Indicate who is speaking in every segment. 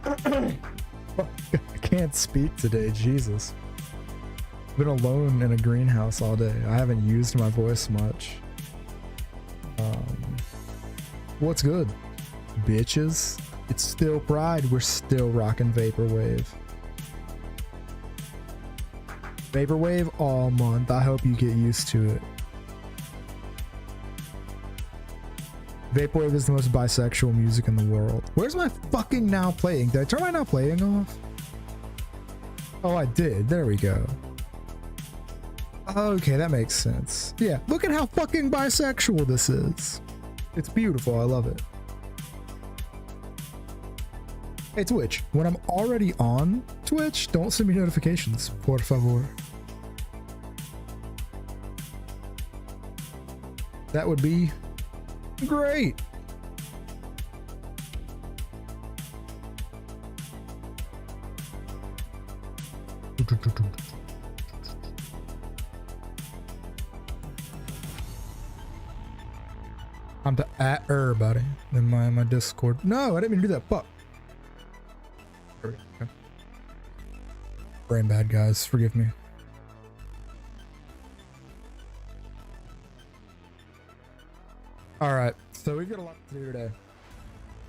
Speaker 1: I can't speak today, Jesus. I've been alone in a greenhouse all day. I haven't used my voice much. What's good, bitches? It's still Pride. We're still rocking Vaporwave. Vaporwave all month. I hope you get used to it. Vaporwave is the most bisexual music in the world. Where's my fucking now playing? Did I turn my now playing off? Oh, I did. There we go. Okay, that makes sense. Yeah, look at how fucking bisexual this is. It's beautiful. I love it. Hey, Twitch, when I'm already on Twitch, don't send me notifications, por favor. That would be great. I'm to at everybody in my Discord. No, I didn't mean to do that. Fuck. Okay. Brain bad, guys. Forgive me. All right. So we've got a lot to do today,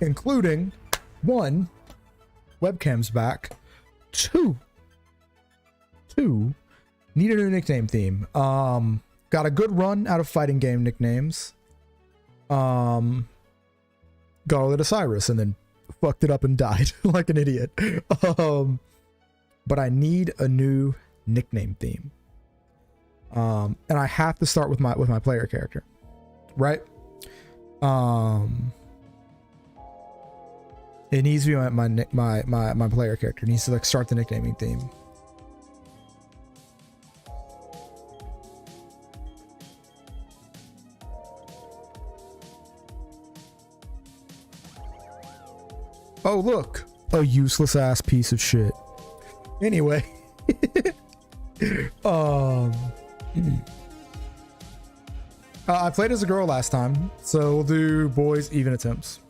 Speaker 1: including 1, webcams back. 2, need a new nickname theme. Got a good run out of fighting game nicknames. Got all the Cyrus and then fucked it up and died like an idiot. But I need a new nickname theme. And I have to start with my player character, right? It needs to be my player character. It needs to like start the nicknaming theme. Oh, look, a useless ass piece of shit. Anyway, I played as a girl last time, so we'll do boys even attempts.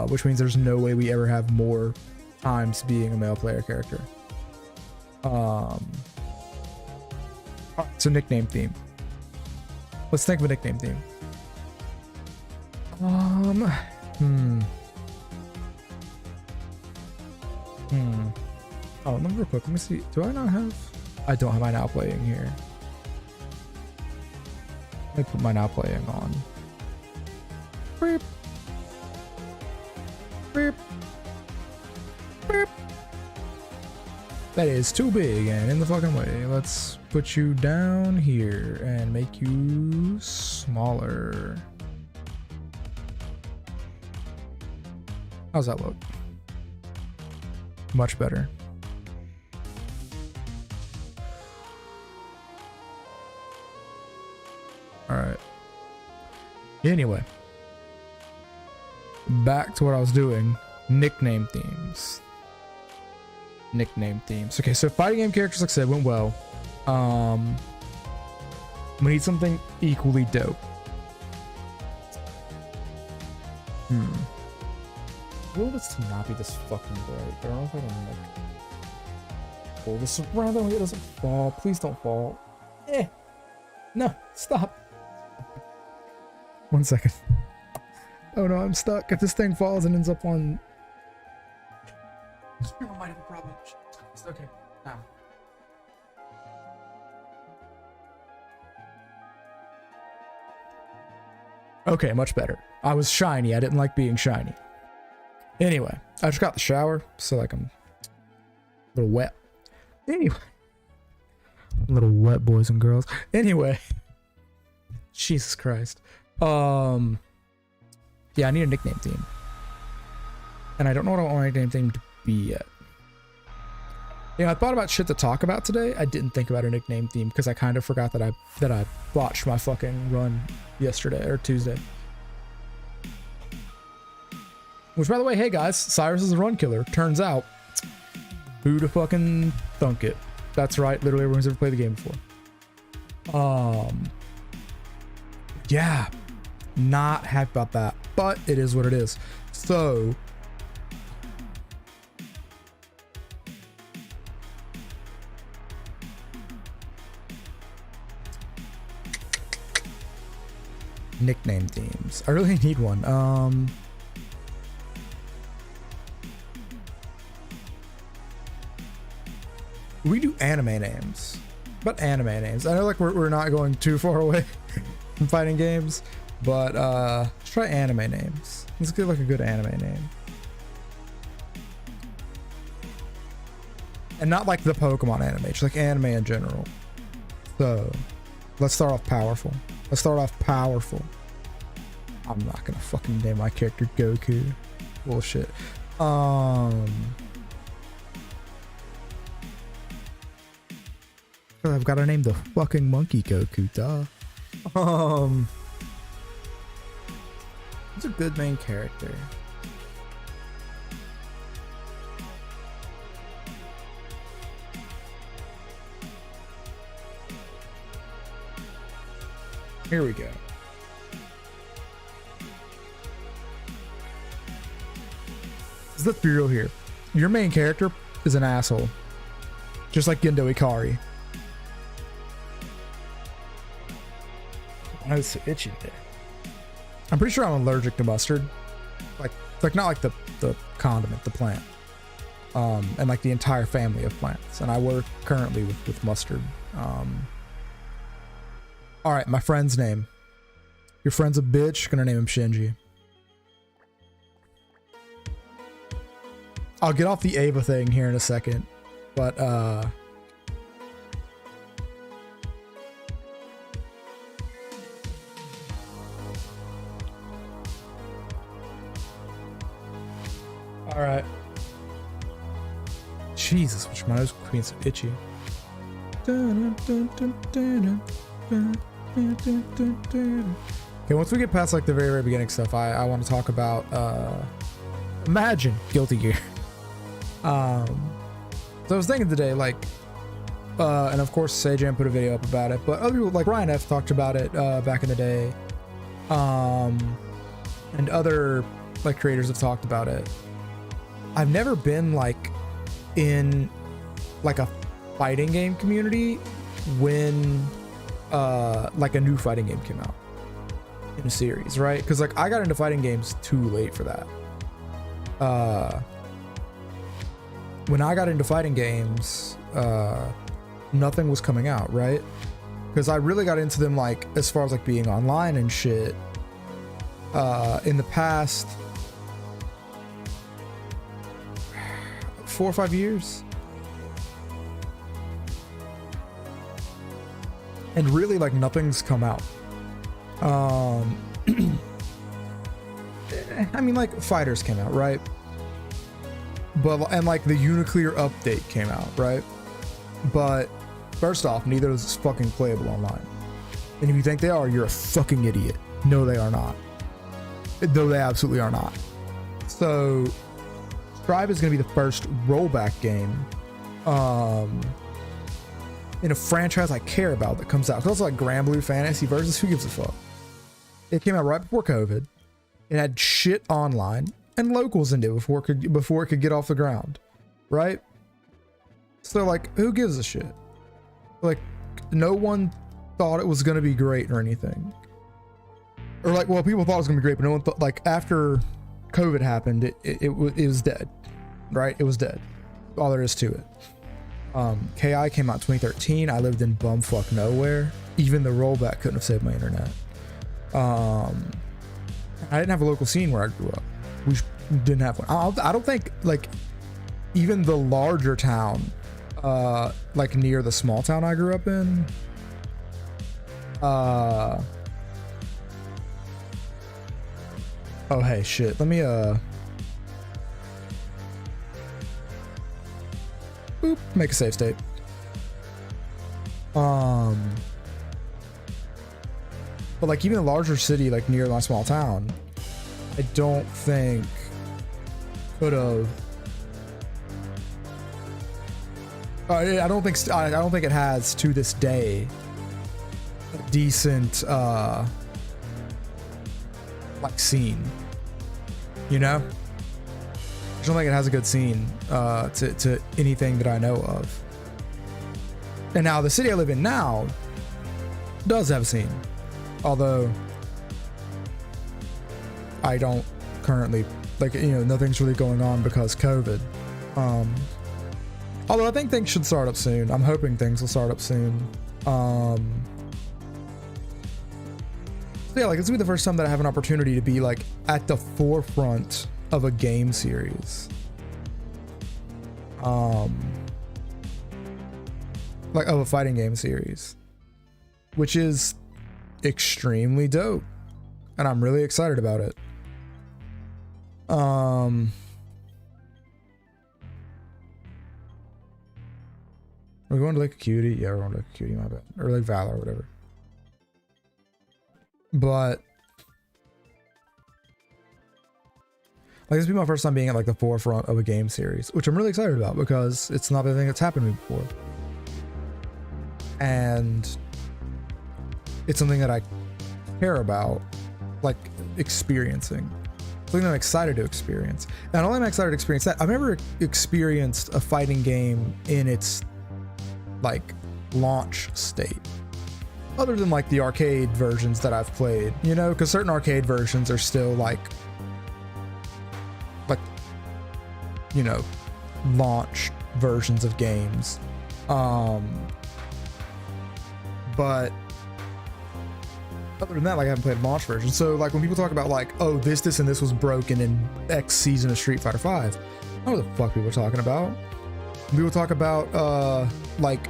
Speaker 1: Which means there's no way we ever have more times being a male player character. It's a nickname theme. Let's think of a nickname theme. Oh, real quick, let me see. Do I not have? I don't have my now playing here. Let me put my now playing on. Beep. Beep. Beep. That is too big and in the fucking way. Let's put you down here and make you smaller. How's that look? Much better. All right. Anyway, back to what I was doing. Nickname themes. Nickname themes. Okay, so fighting game characters, like I said, went well. We need something equally dope. Will this not be this fucking bright? I don't know if I can like pull this around so it doesn't fall. Please don't fall. No, stop. 1 second. Oh no, I'm stuck. If this thing falls and ends up on... I might have a problem. It's okay. Now. Okay, much better. I was shiny. I didn't like being shiny. Anyway, I just got the shower, so like I'm a little wet. Anyway. A little wet, boys and girls. Anyway. Jesus Christ. Yeah, I need a nickname theme. And I don't know what I want my nickname theme to be yet. Yeah, I thought about shit to talk about today. I didn't think about a nickname theme because I kind of forgot that I botched my fucking run yesterday or Tuesday. Which, by the way, hey guys, Cyrus is a run killer. Turns out, who'd have fucking thunk it? That's right, literally everyone's ever played the game before. Yeah, not happy about that, but it is what it is. So, Nickname themes. I really need one. We do anime names. But anime names. I know like we're not going too far away from fighting games, but let's try anime names. Let's get like a good anime name. And not like the Pokemon anime, just like anime in general. So let's start off powerful. Let's start off powerful. I'm not gonna fucking name my character Goku. Bullshit. I've got to name the fucking monkey Goku, duh. He's a good main character. Here we go. Let's be real here. Your main character is an asshole. Just like Gendo Ikari. My nose is so itchy there. I'm pretty sure I'm allergic to mustard. Like not like the condiment, the plant. And like the entire family of plants. And I work currently with mustard. Alright, my friend's name. Your friend's a bitch, gonna name him Shinji. I'll get off the Ava thing here in a second. But alright. Jesus, which my nose being so itchy. Okay, once we get past like the very beginning stuff, I want to talk about Imagine Guilty Gear. So I was thinking today, like, and of course Sajam put a video up about it, but other people like Ryan F talked about it back in the day, and other like creators have talked about it. I've never been like in like a fighting game community when like a new fighting game came out in a series, right? Because like I got into fighting games too late for that. When I got into fighting games, nothing was coming out, right? Because I really got into them like as far as like being online and shit in the past 4 or 5 years. And really like nothing's come out. I mean like Fighters came out, right? But and like the Uniclear update came out, right? But first off, neither is fucking playable online. And if you think they are, you're a fucking idiot. No, they are not. No, they absolutely are not. So Strive is going to be the first rollback game in a franchise I care about that comes out. Because it's like Granblue Fantasy versus, who gives a fuck? It came out right before COVID. It had shit online and locals in it before it could get off the ground, right? So like, who gives a shit? Like, no one thought it was gonna be great or anything, or like, well, people thought it was gonna be great, but no one thought, like, after COVID happened, it was dead, right? It was dead. All there is to it. KI came out in 2013. I lived in bumfuck nowhere. Even the rollback couldn't have saved my internet. I didn't have a local scene where I grew up. We didn't have one. I don't think like even the larger town, like near the small town I grew up in, oh hey shit, let me boop, make a save state. But like even a larger city like near my small town, I don't think could have. I don't think it has to this day a decent like scene. You know, I don't think it has a good scene to anything that I know of. And now the city I live in now does have a scene, although I don't currently, like, you know, nothing's really going on because COVID. Although I think things should start up soon. I'm hoping things will start up soon. So yeah, like, this will be the first time that I have an opportunity to be like at the forefront of a game series. Like, of a fighting game series, which is extremely dope, and I'm really excited about it. We're going to Lake Acuity. Yeah, we're going to Lake Acuity, my bad. Or Lake Valor, or whatever. But like, this will be my first time being at like the forefront of a game series, which I'm really excited about because it's not a thing that's happened to me before. And it's something that I care about, like, experiencing. Something that I'm excited to experience. And not only am I excited to experience that, I've never experienced a fighting game in its, like, launch state. Other than, like, the arcade versions that I've played, you know? Because certain arcade versions are still, like, you know, launch versions of games. But other than that, like, I haven't played launch versions. So, like, when people talk about, like, oh, this and this was broken in X season of Street Fighter V, I don't know what the fuck people are talking about. People talk about, like,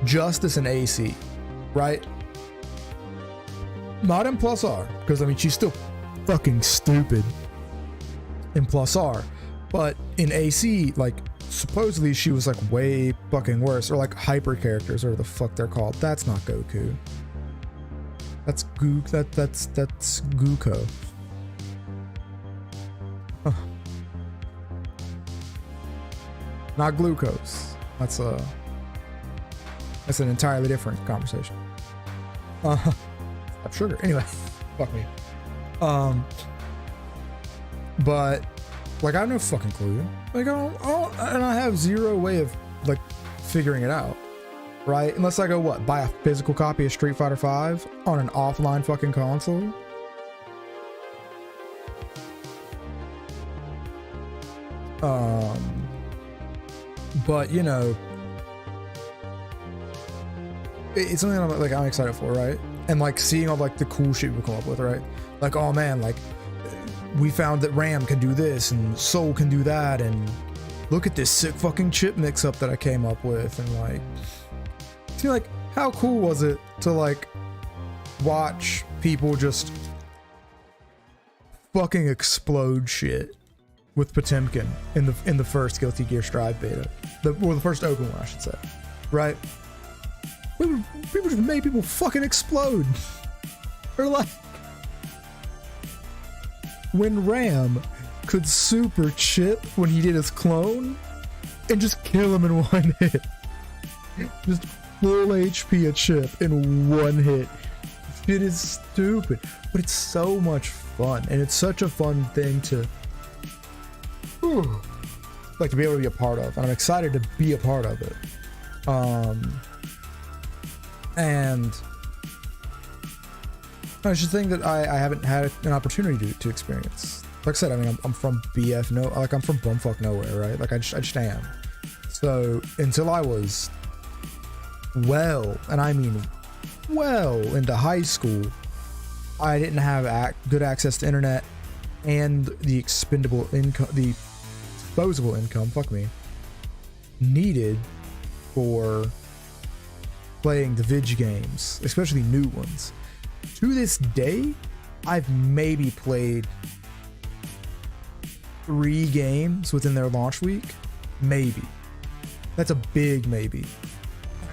Speaker 1: Justice and AC, right? Not in Plus R, because, I mean, she's still fucking stupid in Plus R. But in AC, like, supposedly she was, like, way fucking worse. Or, like, hyper characters, or the fuck they're called. That's not Goku. That's that's Guko. Huh. Not glucose. That's an entirely different conversation. Sugar. Anyway, fuck me. But, like, I have no fucking clue. Like, and I have zero way of, like, figuring it out, right? Unless I go, what, buy a physical copy of Street Fighter V on an offline fucking console? But, you know, it's something I'm excited for, right? And, like, seeing all, like, the cool shit we come up with, right? Like, oh man, like, we found that RAM can do this and Soul can do that, and look at this sick fucking chip mix-up that I came up with. And, like, see, like, how cool was it to, like, watch people just fucking explode shit with Potemkin in the first Guilty Gear Strive beta, or the first open one, I should say, right? People just made people fucking explode. Or, like, when Ram could super chip when he did his clone and just kill him in one hit. Just full HP a chip in one hit. It is stupid, but it's so much fun, and it's such a fun thing to, like, to be able to be a part of, and I'm excited to be a part of it. And it's just a thing that I haven't had an opportunity to experience. Like I said, I mean, I'm from BF, I'm from bumfuck nowhere, right? Like, I just am. So until I was well, and I mean well into high school, I didn't have good access to internet and the disposable income, fuck me, needed for playing the vid games, especially new ones. To this day, I've maybe played 3 games within their launch week. Maybe. That's a big maybe.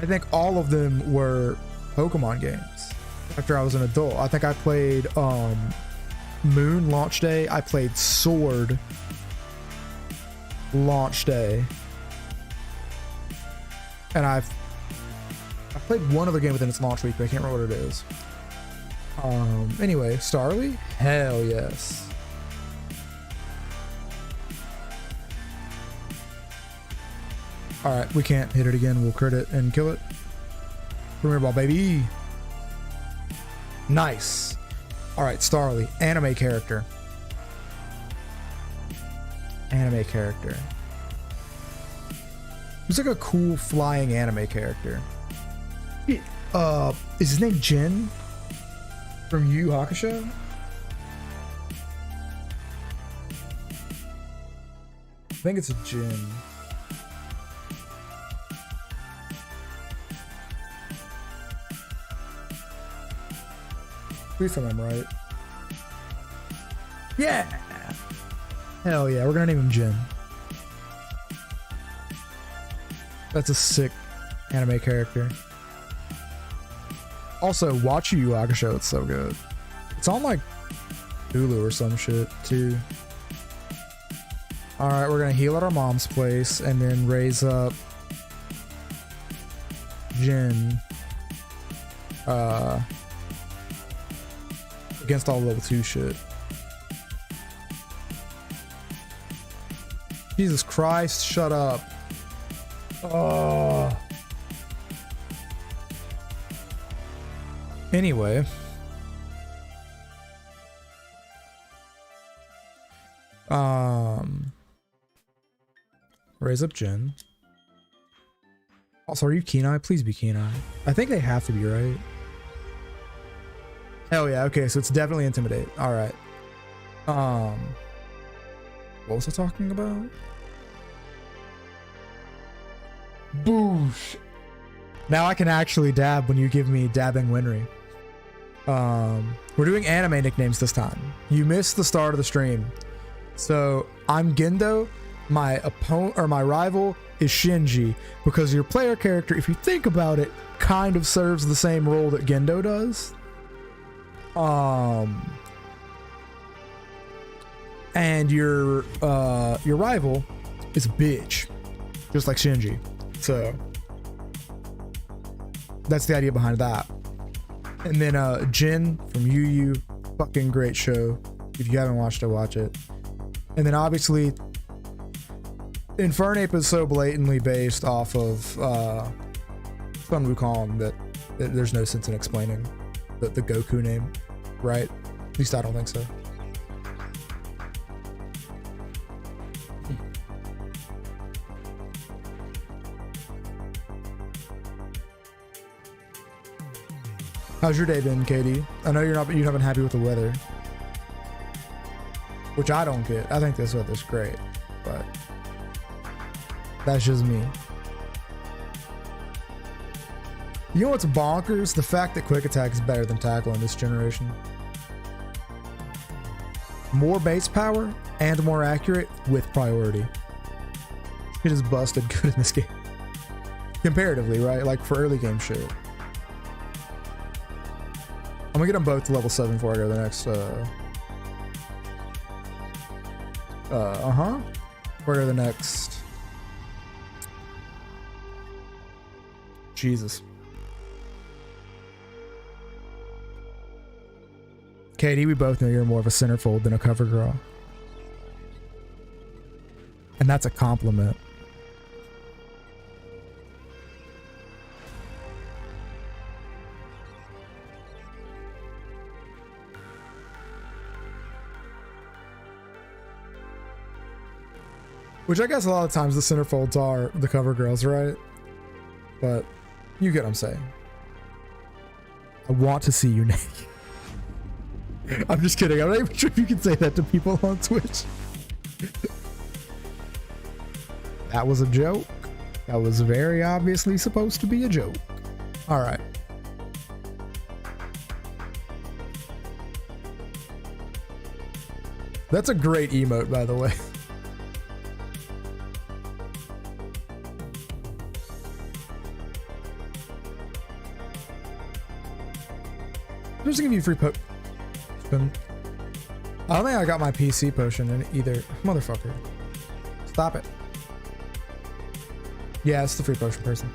Speaker 1: I think all of them were Pokemon games after I was an adult. I think I played Moon launch day. I played Sword launch day. And I played one other game within its launch week, but I can't remember what it is. Anyway, Starly? Hell yes. Alright, we can't hit it again. We'll crit it and kill it. Premier ball, baby. Nice. All right, Starly, anime character. Anime character. Who's like a cool flying anime character? Is his name Jin from Yu Yu Hakusho? I think it's a Jin. Please tell me I'm right. Yeah! Hell yeah, we're gonna name him Jin. That's a sick anime character. Also, watch Yu Yu Hakusho, it's so good. It's on like Hulu or some shit too. Alright, we're gonna heal at our mom's place and then raise up Jin against all level 2 shit. Jesus Christ, shut up. Anyway. Raise up Jin. Also, are you Kenai? Please be Kenai. I think they have to be, right? Hell yeah, okay, so it's definitely Intimidate. Alright. What was I talking about? Boosh! Now I can actually dab when you give me dabbing Winry. We're doing anime nicknames this time. You missed the start of the stream. So, I'm Gendo. My opponent or my rival is Shinji, because your player character, if you think about it, kind of serves the same role that Gendo does. And your rival is a bitch, just like Shinji. So that's the idea behind that. And then Jin from Yu Yu, fucking great show. If you haven't watched it, watch it. And then obviously Infernape is so blatantly based off of Sun Wukong that there's no sense in explaining the Goku name, right? At least I don't think so. How's your day been, Katie? I know you're not been happy with the weather, which I don't get. I think this weather's great, but that's just me. You know what's bonkers? The fact that Quick Attack is better than Tackle in this generation. More base power and more accurate with priority. It is busted good in this game. Comparatively, right? Like for early game shit. I'm gonna get them both to level 7 before I go to the next, Before I go to the next. Jesus. Katie, we both know you're more of a centerfold than a cover girl. And that's a compliment. Which I guess a lot of times the centerfolds are the cover girls, right? But you get what I'm saying. I want to see you naked. I'm just kidding. I'm not even sure if you can say that to people on Twitch. That was a joke. That was very obviously supposed to be a joke. All right. That's a great emote, by the way. I'm just gonna give you a free potion. I don't think I got my PC potion in either. Motherfucker. Stop it. Yeah, it's the free potion person.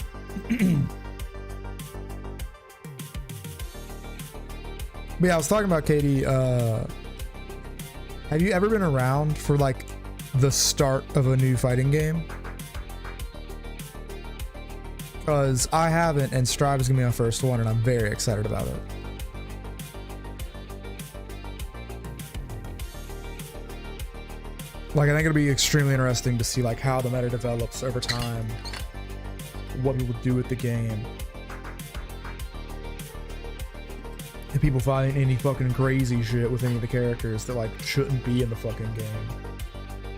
Speaker 1: But yeah, I was talking about Katie. Have you ever been around for like the start of a new fighting game? Because I haven't, and Strive is gonna be my first one, and I'm very excited about it. Like, I think it'll be extremely interesting to see like how the meta develops over time, what people do with the game. If people find any fucking crazy shit with any of the characters that like shouldn't be in the fucking game,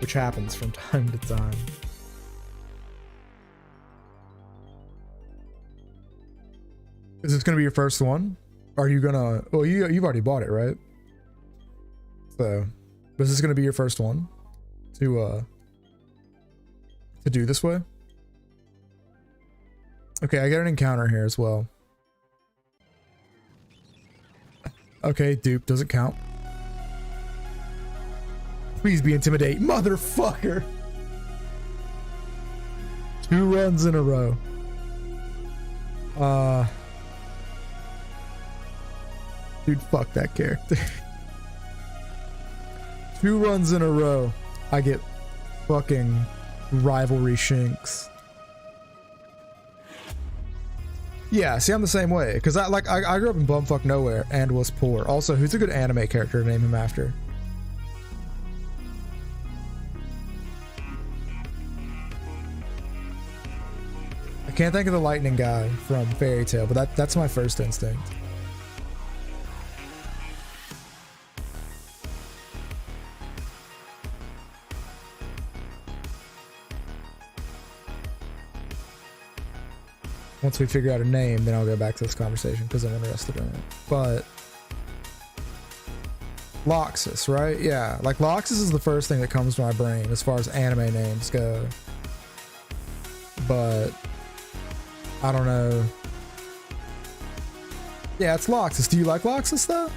Speaker 1: which happens from time to time. Is this gonna be your first one? Are you gonna? Well, you've already bought it, right? So, is this gonna be your first one to do this way? Okay, I got an encounter here as well. Okay, dupe doesn't count. Please be intimidate, motherfucker. 2 runs in a row. Dude, fuck that character. 2 runs in a row, I get fucking rivalry shinks. Yeah, see, I'm the same way, because I grew up in bumfuck nowhere and was poor. Also, who's a good anime character to name him after? I can't think of the lightning guy from Fairy Tail, but that's my first instinct. Once we figure out a name, then I'll go back to this conversation because I'm interested in it. But Loxus, right? Yeah, like Loxus is the first thing that comes to my brain as far as anime names go. But I don't know. Yeah, it's Loxus. Do you like Loxus though?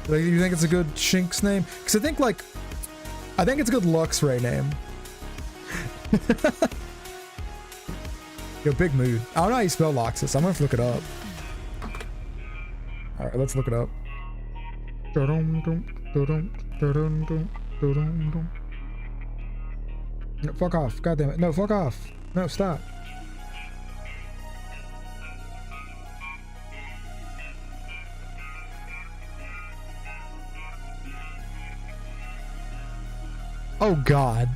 Speaker 1: Like, do you think it's a good Shinx name? Because I think it's a good Luxray name. Yo, big mood. I don't know how you spell Loxus. I'm gonna have to look it up. All right, let's look it up. No, fuck off. God damn it. No, fuck off. No, stop. Oh, God.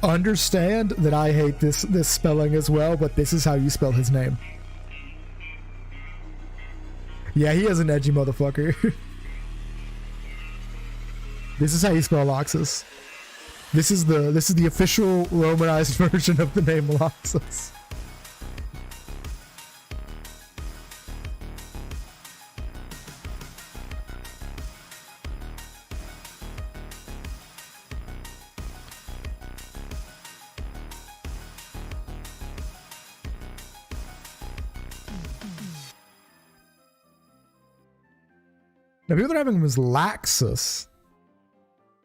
Speaker 1: Understand that I hate this spelling as well, but this is how you spell his name. Yeah, he is an edgy motherfucker. This is how you spell Loxus. This is the official Romanized version of the name Loxus. Now, people are having him as Laxus,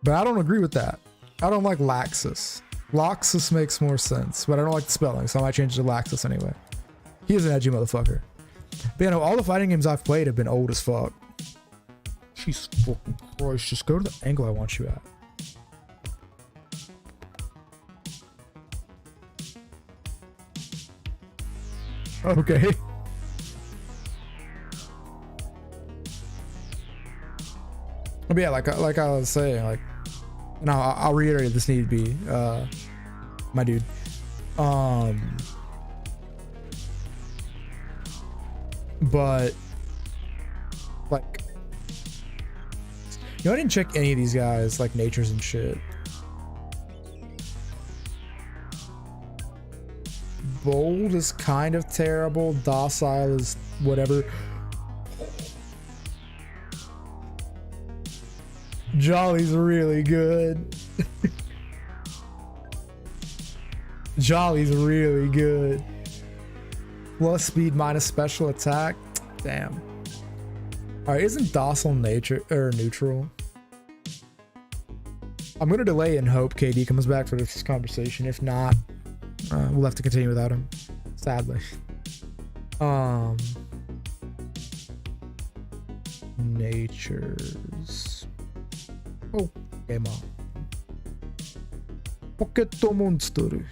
Speaker 1: but I don't agree with that. I don't like Laxus. Loxus makes more sense, but I don't like the spelling, so I might change it to Laxus anyway. He is an edgy motherfucker. But you know, all the fighting games I've played have been old as fuck. Jesus fucking Christ, just go to the angle I want you at. Okay. But yeah, like I was saying, like, no, I'll reiterate, this needed to be my dude. But like, you know, I didn't check any of these guys like natures and shit. Bold is kind of terrible. Docile is whatever. Jolly's really good. Jolly's really good. Plus speed minus special attack. Damn. Alright, isn't docile nature or neutral? I'm gonna delay and hope KD comes back for this conversation. If not, we'll have to continue without him. Sadly. Natures. Oh, game on. Pocket Monster.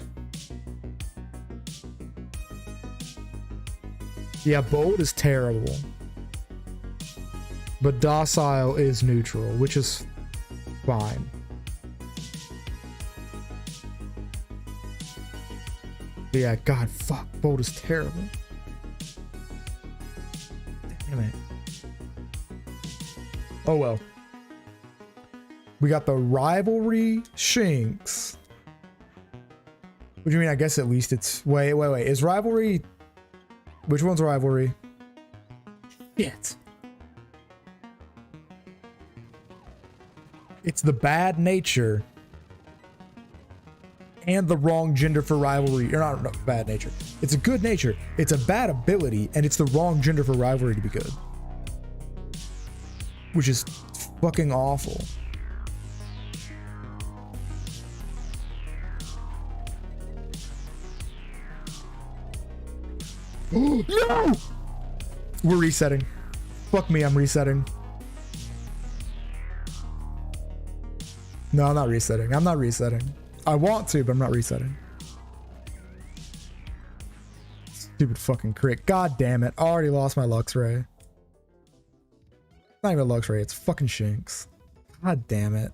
Speaker 1: Yeah, bold is terrible. But docile is neutral, which is fine. But yeah, God, fuck. Bolt is terrible. Damn it. Oh well. We got the rivalry Shinx. What do you mean? I guess at least it's... Wait. Is rivalry... Which one's rivalry? Shit. It's the bad nature and the wrong gender for rivalry. Or not, no, bad nature. It's a good nature. It's a bad ability, and it's the wrong gender for rivalry to be good. Which is fucking awful. No! We're resetting. Fuck me, I'm resetting. No, I'm not resetting. I'm not resetting. I want to, but I'm not resetting. Stupid fucking crit. God damn it. I already lost my Luxray. Not even Luxray, it's fucking Shinx. God damn it.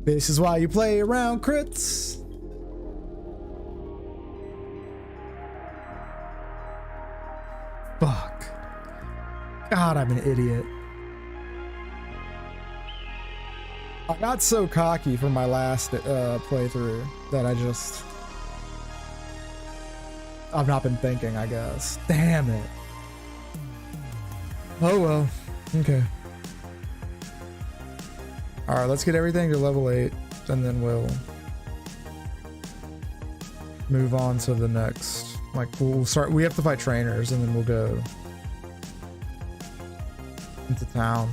Speaker 1: This is why you play around crits. Fuck. God, I'm an idiot. I got so cocky from my last playthrough that I've not been thinking, I guess. Damn it. Oh well. Okay. Alright, let's get everything to level 8, and then we'll move on to the next. Like, we'll start. We have to fight trainers, and then we'll go into town.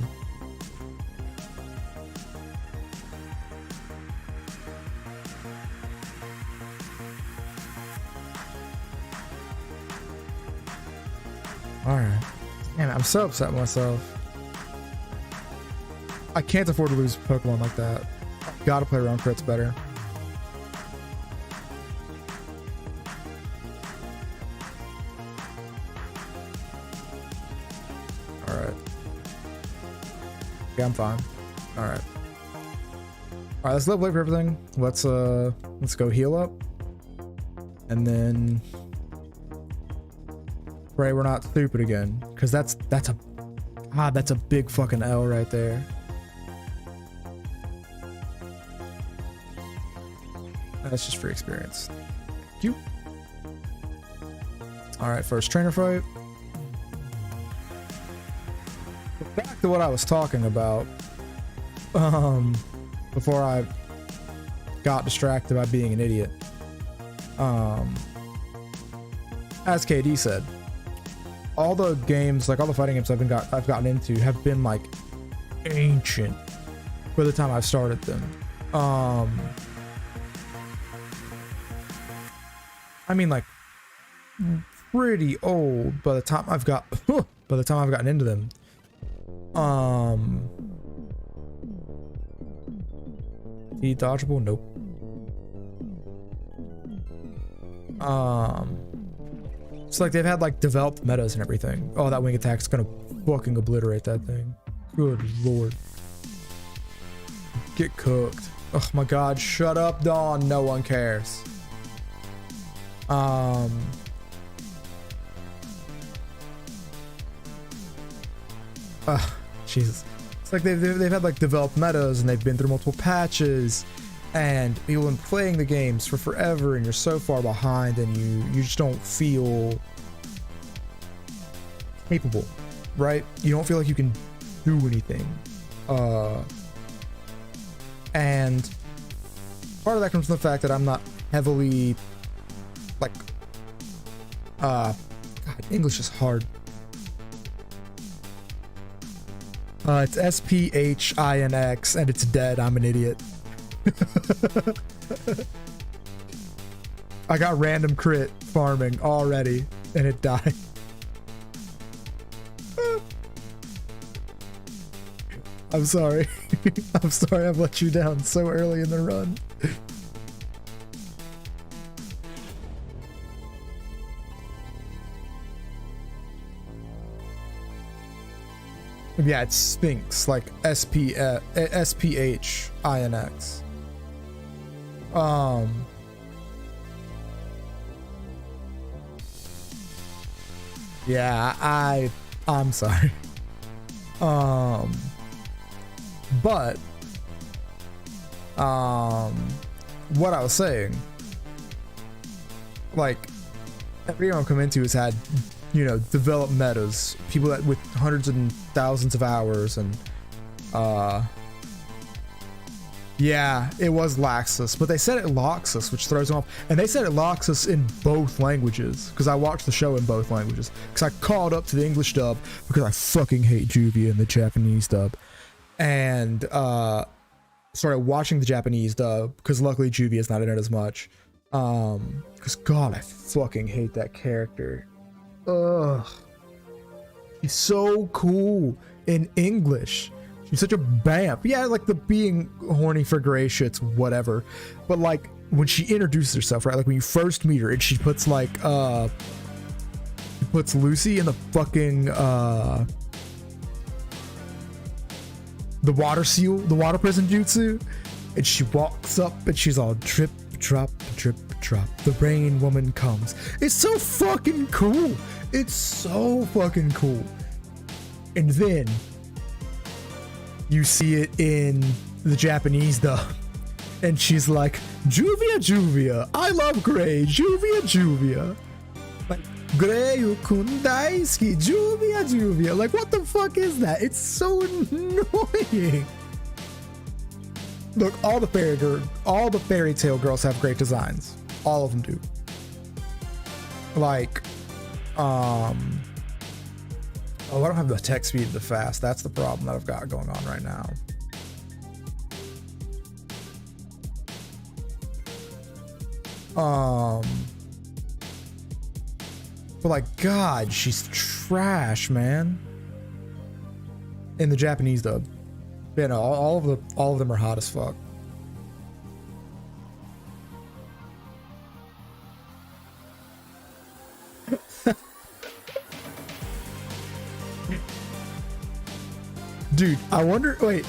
Speaker 1: Alright. Man, I'm so upset with myself. I can't afford to lose Pokemon like that. Gotta play around crits better. Alright. Yeah, I'm fine. Alright. Alright, let's level up for everything. Let's go heal up. And then pray we're not stupid again. Cause that's a big fucking L right there. That's just free experience. Thank you. Alright, first trainer fight. Back to what I was talking about. Before I got distracted by being an idiot. As KD said, all the games, like all the fighting games I've gotten into have been like ancient by the time I've started them. I mean, like pretty old by the time I've gotten into them. E dodgeable? Nope. It's like they've had like developed metas and everything. Oh, that wing attack's gonna fucking obliterate that thing. Good lord. Get cooked. Oh my god, shut up, Dawn. No one cares. Jesus. It's like they've had like developed metas and they've been through multiple patches, and you've been playing the games for forever and you're so far behind and you just don't feel capable, right? You don't feel like you can do anything. And part of that comes from the fact that I'm not heavily like God, English is hard. It's SPHINX and it's dead. I'm an idiot. I got random crit farming already and it died. I'm sorry. I'm sorry I've let you down so early in the run. Yeah, it's Sphinx, like SPHINX. Yeah, I'm sorry. But what I was saying, like, every game I've come into has had, you know, developed metas, people that with hundreds and thousands of hours, and yeah, it was Laxus, but they said it Loxus, which throws them off, and they said it Loxus in both languages, because I watched the show in both languages, because I called up to the English dub, because I fucking hate Juvia in the Japanese dub, and started watching the Japanese dub, because luckily Juvia's not in it as much, because God, I fucking hate that character. Ugh. She's so cool in English. She's such a bamf. Yeah, like the being horny for gray shits, whatever. But like when she introduces herself, right? Like when you first meet her and she puts like she puts Lucy in the fucking the water seal, the water prison jutsu, and she walks up and she's all drip, drop, drip, drop. The rain woman comes. It's so fucking cool. It's so fucking cool. And then you see it in the Japanese dub, and she's like, Juvia, Juvia, I love Gray, Juvia, Juvia. Like, Gray kun daisuki, Juvia, Juvia. Like, what the fuck is that? It's so annoying. Look, all the fairy tale girls have great designs. All of them do. Like, oh, I don't have the text speed the fast. That's the problem that I've got going on right now. But like, God, she's trash, man. In the Japanese dub. Yeah, no, all of them are hot as fuck. Dude, I wonder, wait.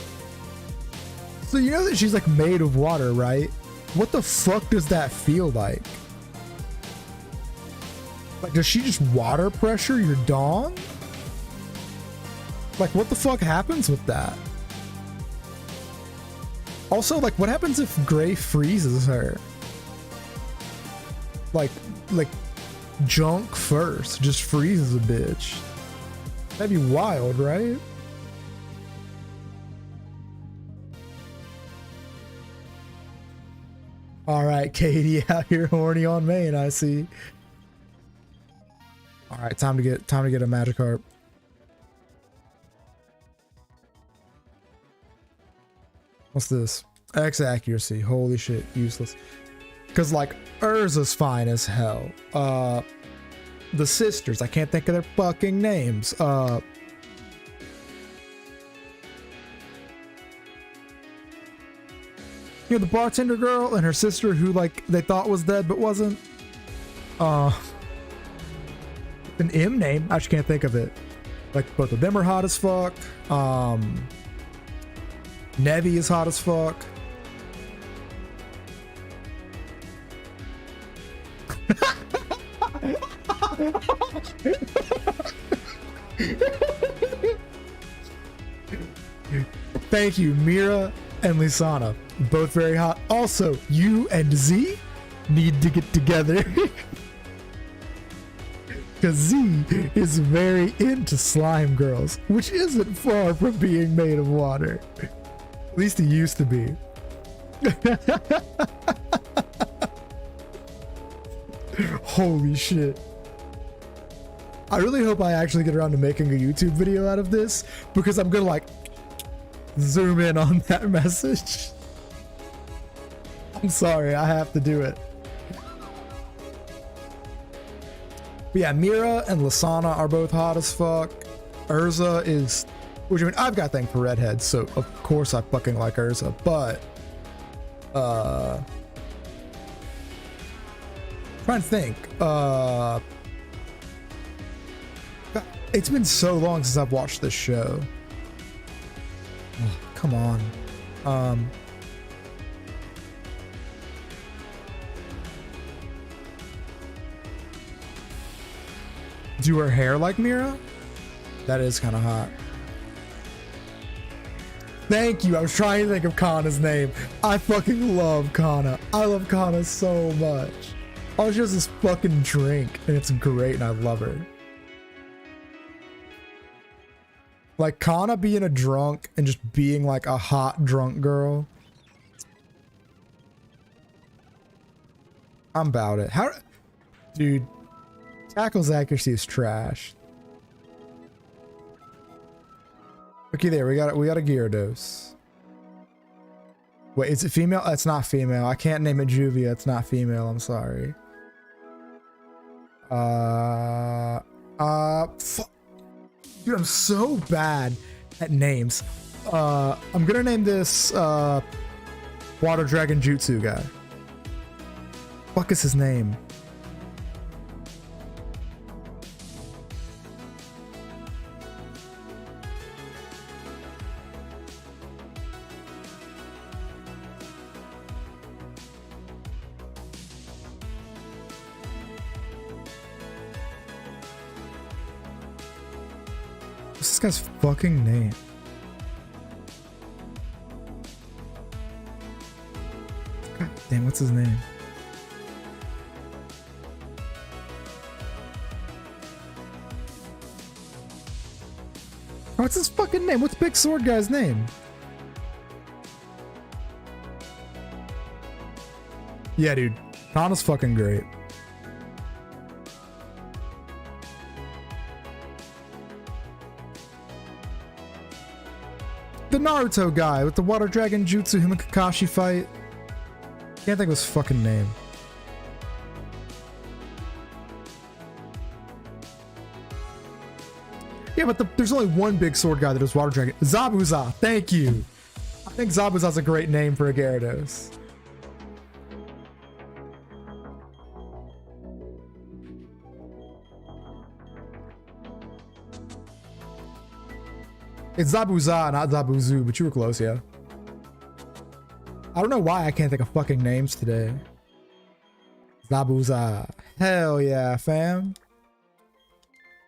Speaker 1: So you know that she's like made of water, right? What the fuck does that feel like? Like, does she just water pressure your dong? Like, what the fuck happens with that? Also, like, what happens if Gray freezes her? Like junk first, just freezes a bitch. That'd be wild, right? All right, Katie out here horny on main, I see. All right, time to get a Magikarp. What's this? X accuracy. Holy shit, useless. Cause like Urza's fine as hell. The sisters, I can't think of their fucking names. You know, the bartender girl and her sister who like they thought was dead but wasn't. An M name, I just can't think of it. Like both of them are hot as fuck. Nevi is hot as fuck. Thank you, Mira and Lisana. Both very hot. Also, you and Z need to get together. Because Z is very into slime girls, which isn't far from being made of water. At least he used to be. Holy shit. I really hope I actually get around to making a YouTube video out of this, because I'm gonna like zoom in on that message. I'm sorry, I have to do it. But yeah, Mira and Lisana are both hot as fuck. Urza is, which I mean, I've got a thing for redheads, so of course I fucking like Urza, but trying to think. It's been so long since I've watched this show. come on. Do her hair like Mira? That is kind of hot. Thank you. I was trying to think of Kana's name. I fucking love Kana. I love Kana so much. All she does is fucking drink, and it's great, and I love her. Like, Kana being a drunk and just being like a hot drunk girl. I'm about it. How, dude, Tackle's accuracy is trash. Okay, there, we got a Gyarados. Wait, is it female? It's not female. I can't name it Juvia. It's not female. I'm sorry. Fuck. Dude, I'm so bad at names. I'm gonna name this Water Dragon Jutsu guy. Fuck is his name? What's this guy's fucking name? God damn, what's his name? What's his fucking name? What's Big Sword guy's name? Yeah, dude. Kana's fucking great. The Naruto guy with the Water Dragon Jutsu, him and Kakashi fight. Can't think of his fucking name. Yeah, but there's only one big sword guy that does Water Dragon. Zabuza, thank you. I think Zabuza's a great name for a Gyarados. It's Zabuza, not Zabuzu, but you were close, yeah. I don't know why I can't think of fucking names today. Zabuza. Hell yeah, fam.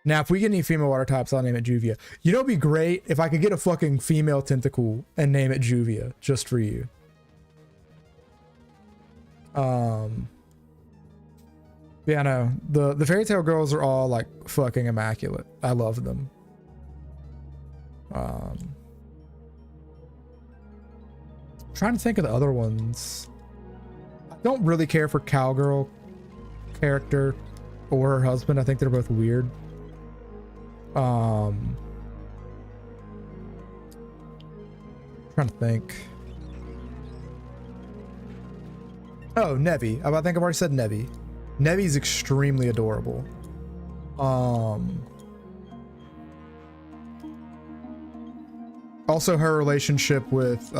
Speaker 1: Now, if we get any female water types, I'll name it Juvia. You know, it'd be great if I could get a fucking female Tentacool and name it Juvia, just for you. Yeah, no. The Fairy Tail girls are all like fucking immaculate. I love them. Trying to think of the other ones. I don't really care for Cowgirl character or her husband. I think they're both weird. Trying to think. Oh, Nevi. I think I've already said Nevi. Nevi's extremely adorable. Also, her relationship with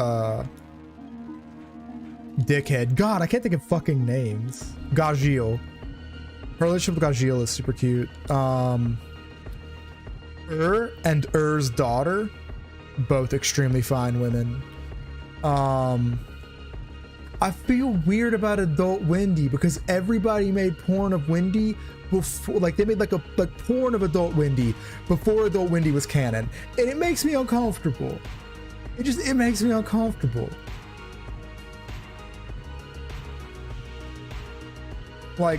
Speaker 1: Dickhead. God, I can't think of fucking names. Gajeel. Her relationship with Gajeel is super cute. And Er's daughter, both extremely fine women. I feel weird about adult Wendy because everybody made porn of Wendy before, like they made like porn of adult Wendy before adult Wendy was canon, and it makes me uncomfortable. It makes me uncomfortable. Like,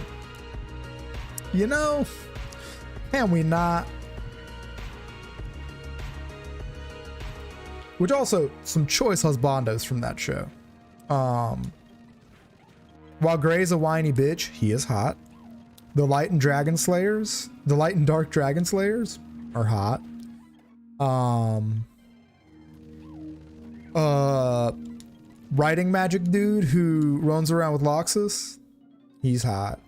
Speaker 1: you know, can we not? Which also, some choice husbandos from that show. While Gray's a whiny bitch, he is hot. The Light and Dragon Slayers, the Light and Dark Dragon Slayers are hot. Writing magic dude who runs around with Loxus, he's hot.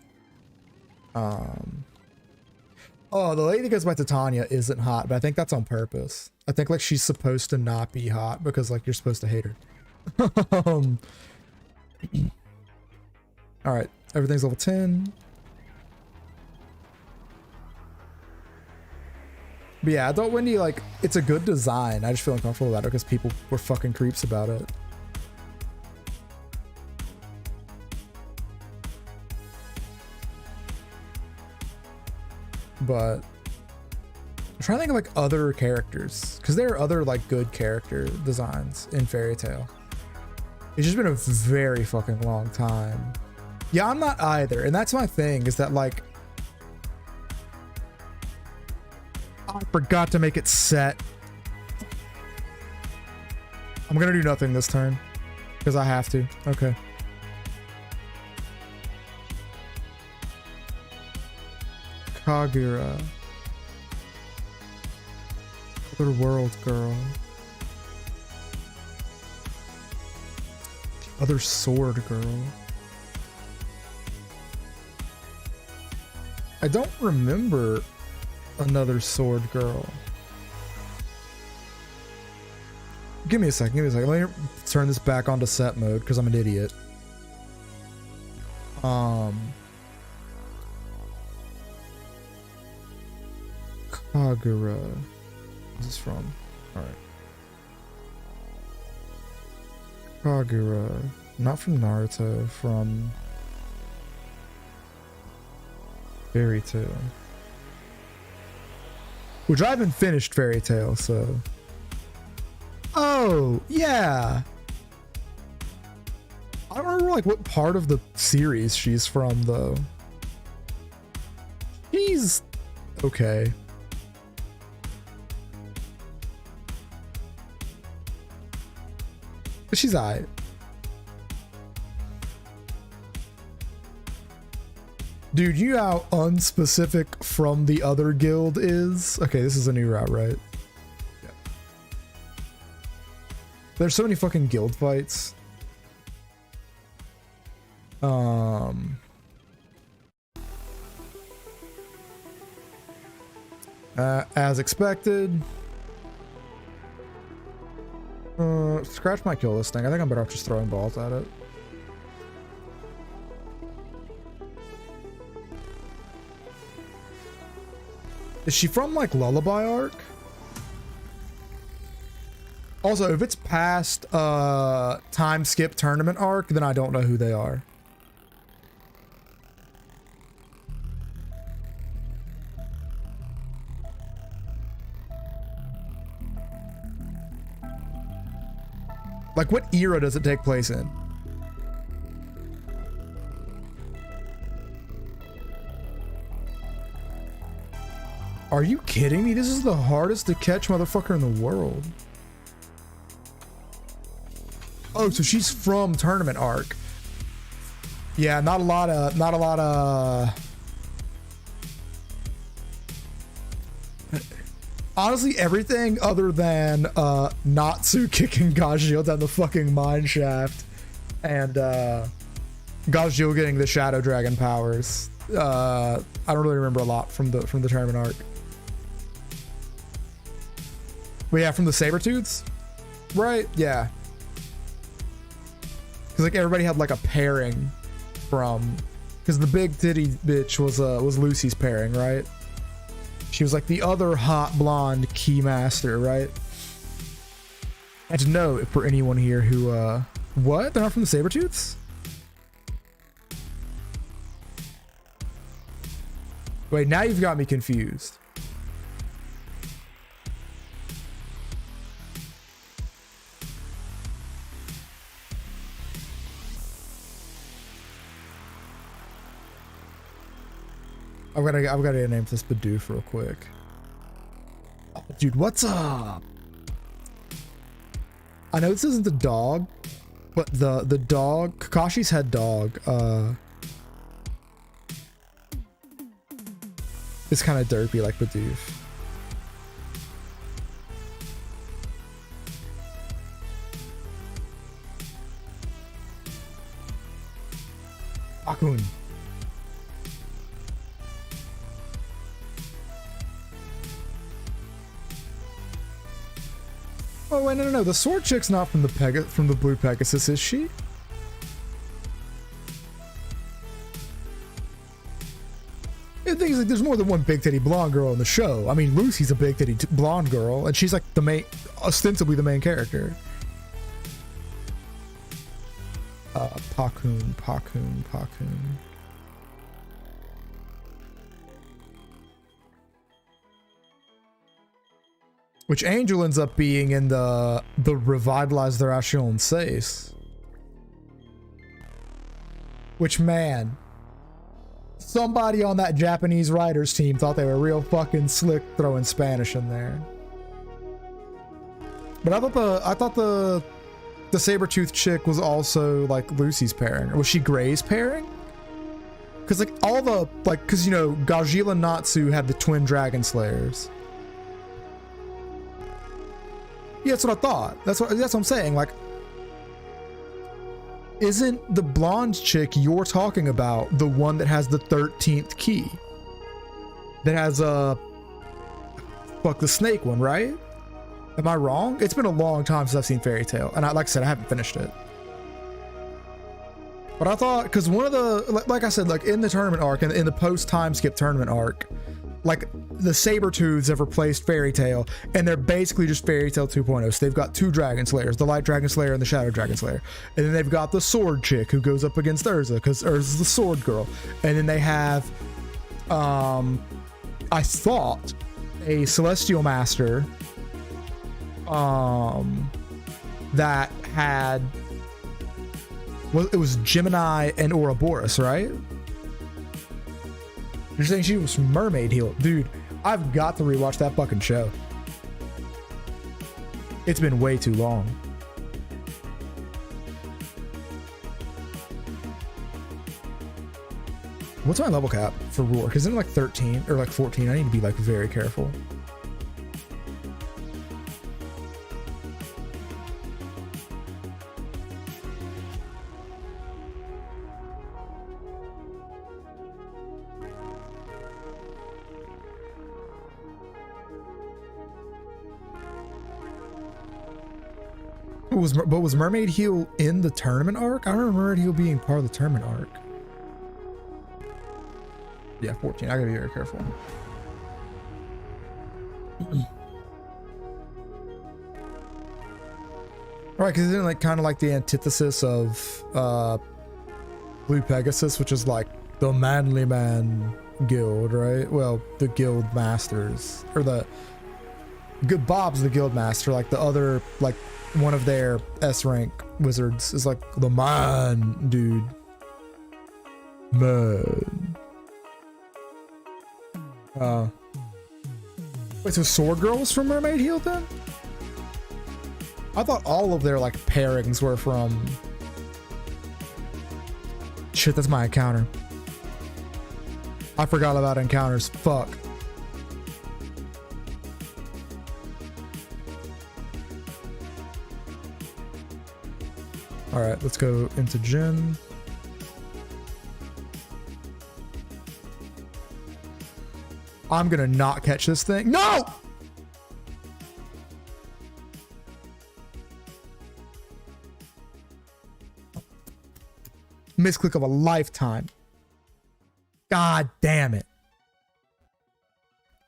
Speaker 1: Oh, the lady that goes by Titania isn't hot, but I think that's on purpose. I think like she's supposed to not be hot because like you're supposed to hate her. All right, everything's level 10. But yeah, Adult Wendy, like, it's a good design. I just feel uncomfortable about it because people were fucking creeps about it. But I'm trying to think of like other characters, because there are other like good character designs in Fairy Tail. It's just been a very fucking long time. Yeah, I'm not either, and that's my thing, is that like I forgot to make it set. I'm gonna do nothing this turn because I have to. Okay. Kagura. Other world girl. Other sword girl. I don't remember another sword girl. Give me a second, Let me turn this back onto set mode because I'm an idiot. Kagura. Where's this from? Alright. Kagura. Not from Naruto, from Fairy Tail. Which I haven't finished Fairy Tail, so. Oh, yeah. I don't remember like what part of the series she's from though. She's okay. She's alright. Dude, you know how unspecific From the Other Guild is? Okay, this is a new route, right? Yeah. There's so many fucking guild fights. As expected. Scratch might kill this thing. I think I'm better off just throwing balls at it. Is she from like Lullaby Arc? Also, if it's past time skip tournament arc, then I don't know who they are. Like, what era does it take place in? Are you kidding me? This is the hardest to catch motherfucker in the world. Oh, so she's from tournament arc. Yeah, not a lot of honestly, everything other than Natsu kicking Gajeel down the fucking mine shaft and Gajeel getting the Shadow Dragon powers. I don't really remember a lot from the tournament arc. But yeah, from the Sabertooths? Right? Yeah. Cause like everybody had like a pairing from, cause the big titty bitch was Lucy's pairing, right? She was like the other hot blonde keymaster, right? And to know for anyone here who, what? They're not from the Sabertooths? Wait, now you've got me confused. I've got to name this Bidoof real quick. Oh, dude, what's up? I know this isn't the dog, but the dog, Kakashi's head dog, is kind of derpy like Bidoof. Akun. Oh wait, no. The sword chick's not from the Blue Pegasus, is she? The thing thing is, like, there's more than one big titty blonde girl in the show. I mean, Lucy's a big titty blonde girl, and she's like the main, ostensibly the main character. Pakun. Which Angel ends up being in the Revitalize the Ration 6. Which, man, somebody on that Japanese writers team thought they were real fucking slick throwing Spanish in there. But I thought the Sabretooth chick was also like Lucy's pairing. Was she Gray's pairing? Because like all the because you know Gajila and Natsu had the twin Dragon Slayers. Yeah, that's what I thought. That's what I'm saying. Like, isn't the blonde chick you're talking about the one that has the 13th key? That has the snake one, right? Am I wrong? It's been a long time since I've seen Fairy Tail, and like I said, I haven't finished it. But I thought, because one of the, like I said, like in the tournament arc, in the post-time skip tournament arc, like the Sabretooths have replaced Fairy Tail, and they're basically just Fairy Tail 2.0. So they've got two Dragon Slayers, the Light Dragon Slayer and the Shadow Dragon Slayer. And then they've got the Sword chick who goes up against Urza, because Urza's the Sword Girl. And then they have, I thought, a Celestial Master that had, well, it was Gemini and Ouroboros, right? You're saying she was from Mermaid Heel. Dude, I've got to rewatch that fucking show. It's been way too long. What's my level cap for Rourke? Isn't it like 13 or like 14? I need to be like very careful. Was Mermaid Heel in the tournament arc? I remember Mermaid Heel being part of the tournament arc. Yeah, 14. I gotta be very careful. Alright, because isn't it like kind of like the antithesis of Blue Pegasus, which is like the manly man guild, right? Well, the guild masters, or the good Bob's the guild master, like the other, like one of their S rank wizards is like the man dude. Man. Wait, so Sword Girl was from Mermaid Heel then? I thought all of their like pairings were from. Shit, that's my encounter. I forgot about encounters. Fuck. All right, let's go into Jin. I'm gonna not catch this thing. No! Misclick of a lifetime. God damn it.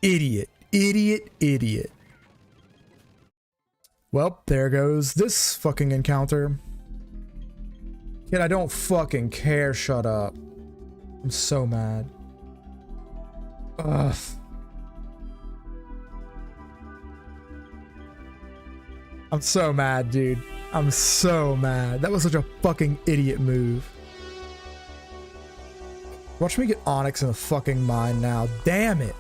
Speaker 1: Idiot. Idiot. Idiot. Well, there goes this fucking encounter. Kid, I don't fucking care. Shut up. I'm so mad. Ugh. I'm so mad, dude. I'm so mad. That was such a fucking idiot move. Watch me get Onyx in the fucking mine now. Damn it.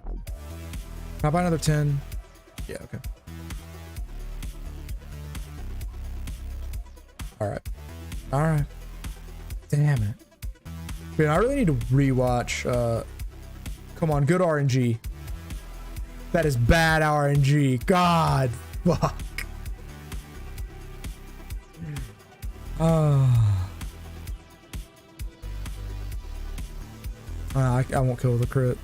Speaker 1: Can I buy another 10? Yeah, okay. Alright. Alright. Damn it. Man, I really need to rewatch, come on, good RNG. That is bad RNG. God. Fuck. I won't kill the crit.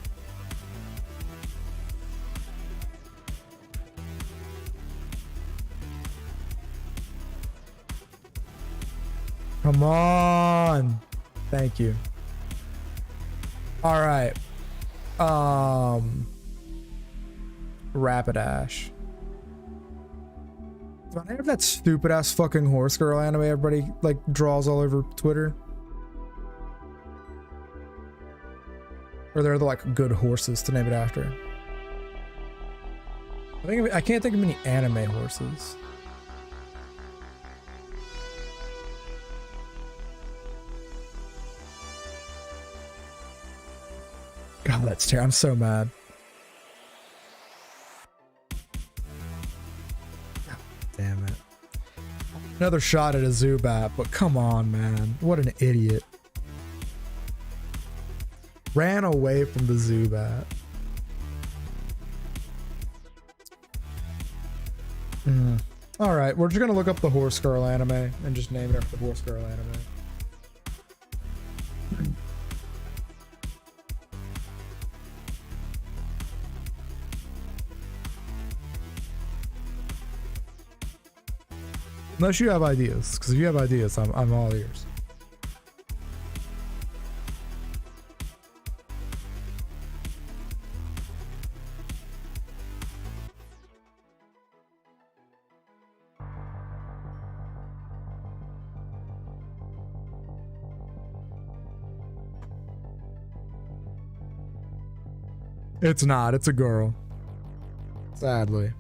Speaker 1: Come Come on. Thank you. All right. Rapidash. Do I have that stupid ass fucking horse girl anime everybody like draws all over Twitter? Or they're the like good horses to name it after. I can't think of any anime horses. God, that's terrible. I'm so mad. God damn it. Another shot at a Zubat, but come on, man. What an idiot. Ran away from the Zubat. Alright, we're just gonna look up the Horse Girl anime and just name it after the Horse Girl anime. Unless you have ideas, because if you have ideas, I'm all ears. It's not. It's a girl. Sadly.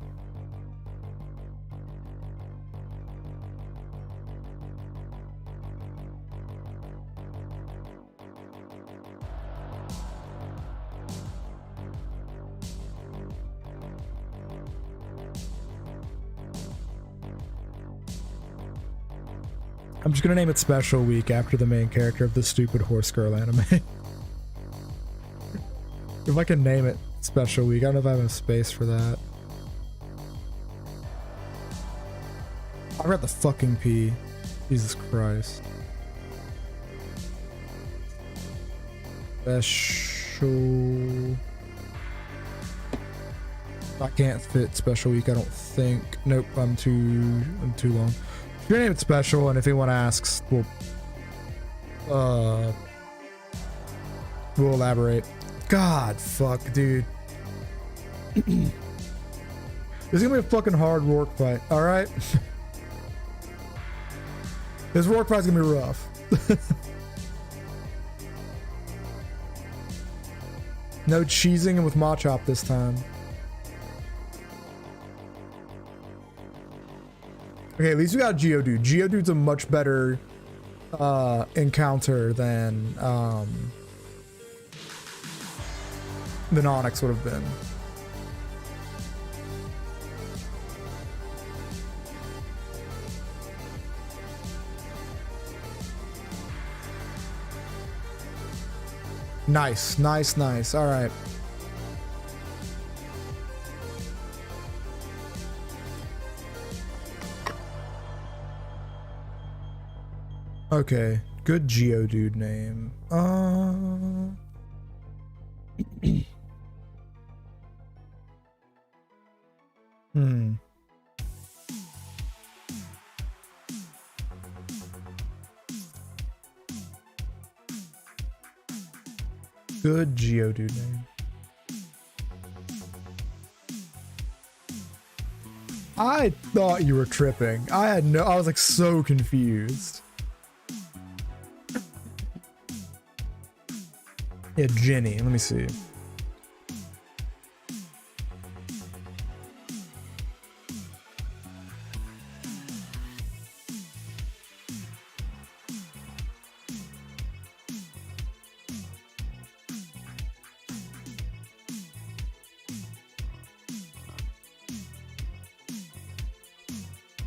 Speaker 1: I'm just gonna name it Special Week after the main character of the stupid Horse Girl anime. If I can name it Special Week, I don't know if I have enough space for that. I read the fucking P. Jesus Christ. Special. I can't fit Special Week, I don't think. Nope, I'm too long. Your name is Special, and if anyone asks, we'll elaborate. God, fuck, dude. This is gonna be a fucking hard Rourke fight, alright? This Rourke fight's gonna be rough. No cheesing with Machop this time. Okay, at least we got Geodude. Geodude's a much better encounter than Onix would have been. Nice, nice, nice. All right. Okay, good Geodude name. Good Geodude name. I thought you were tripping. I was like so confused. Yeah, Jenny. Let me see.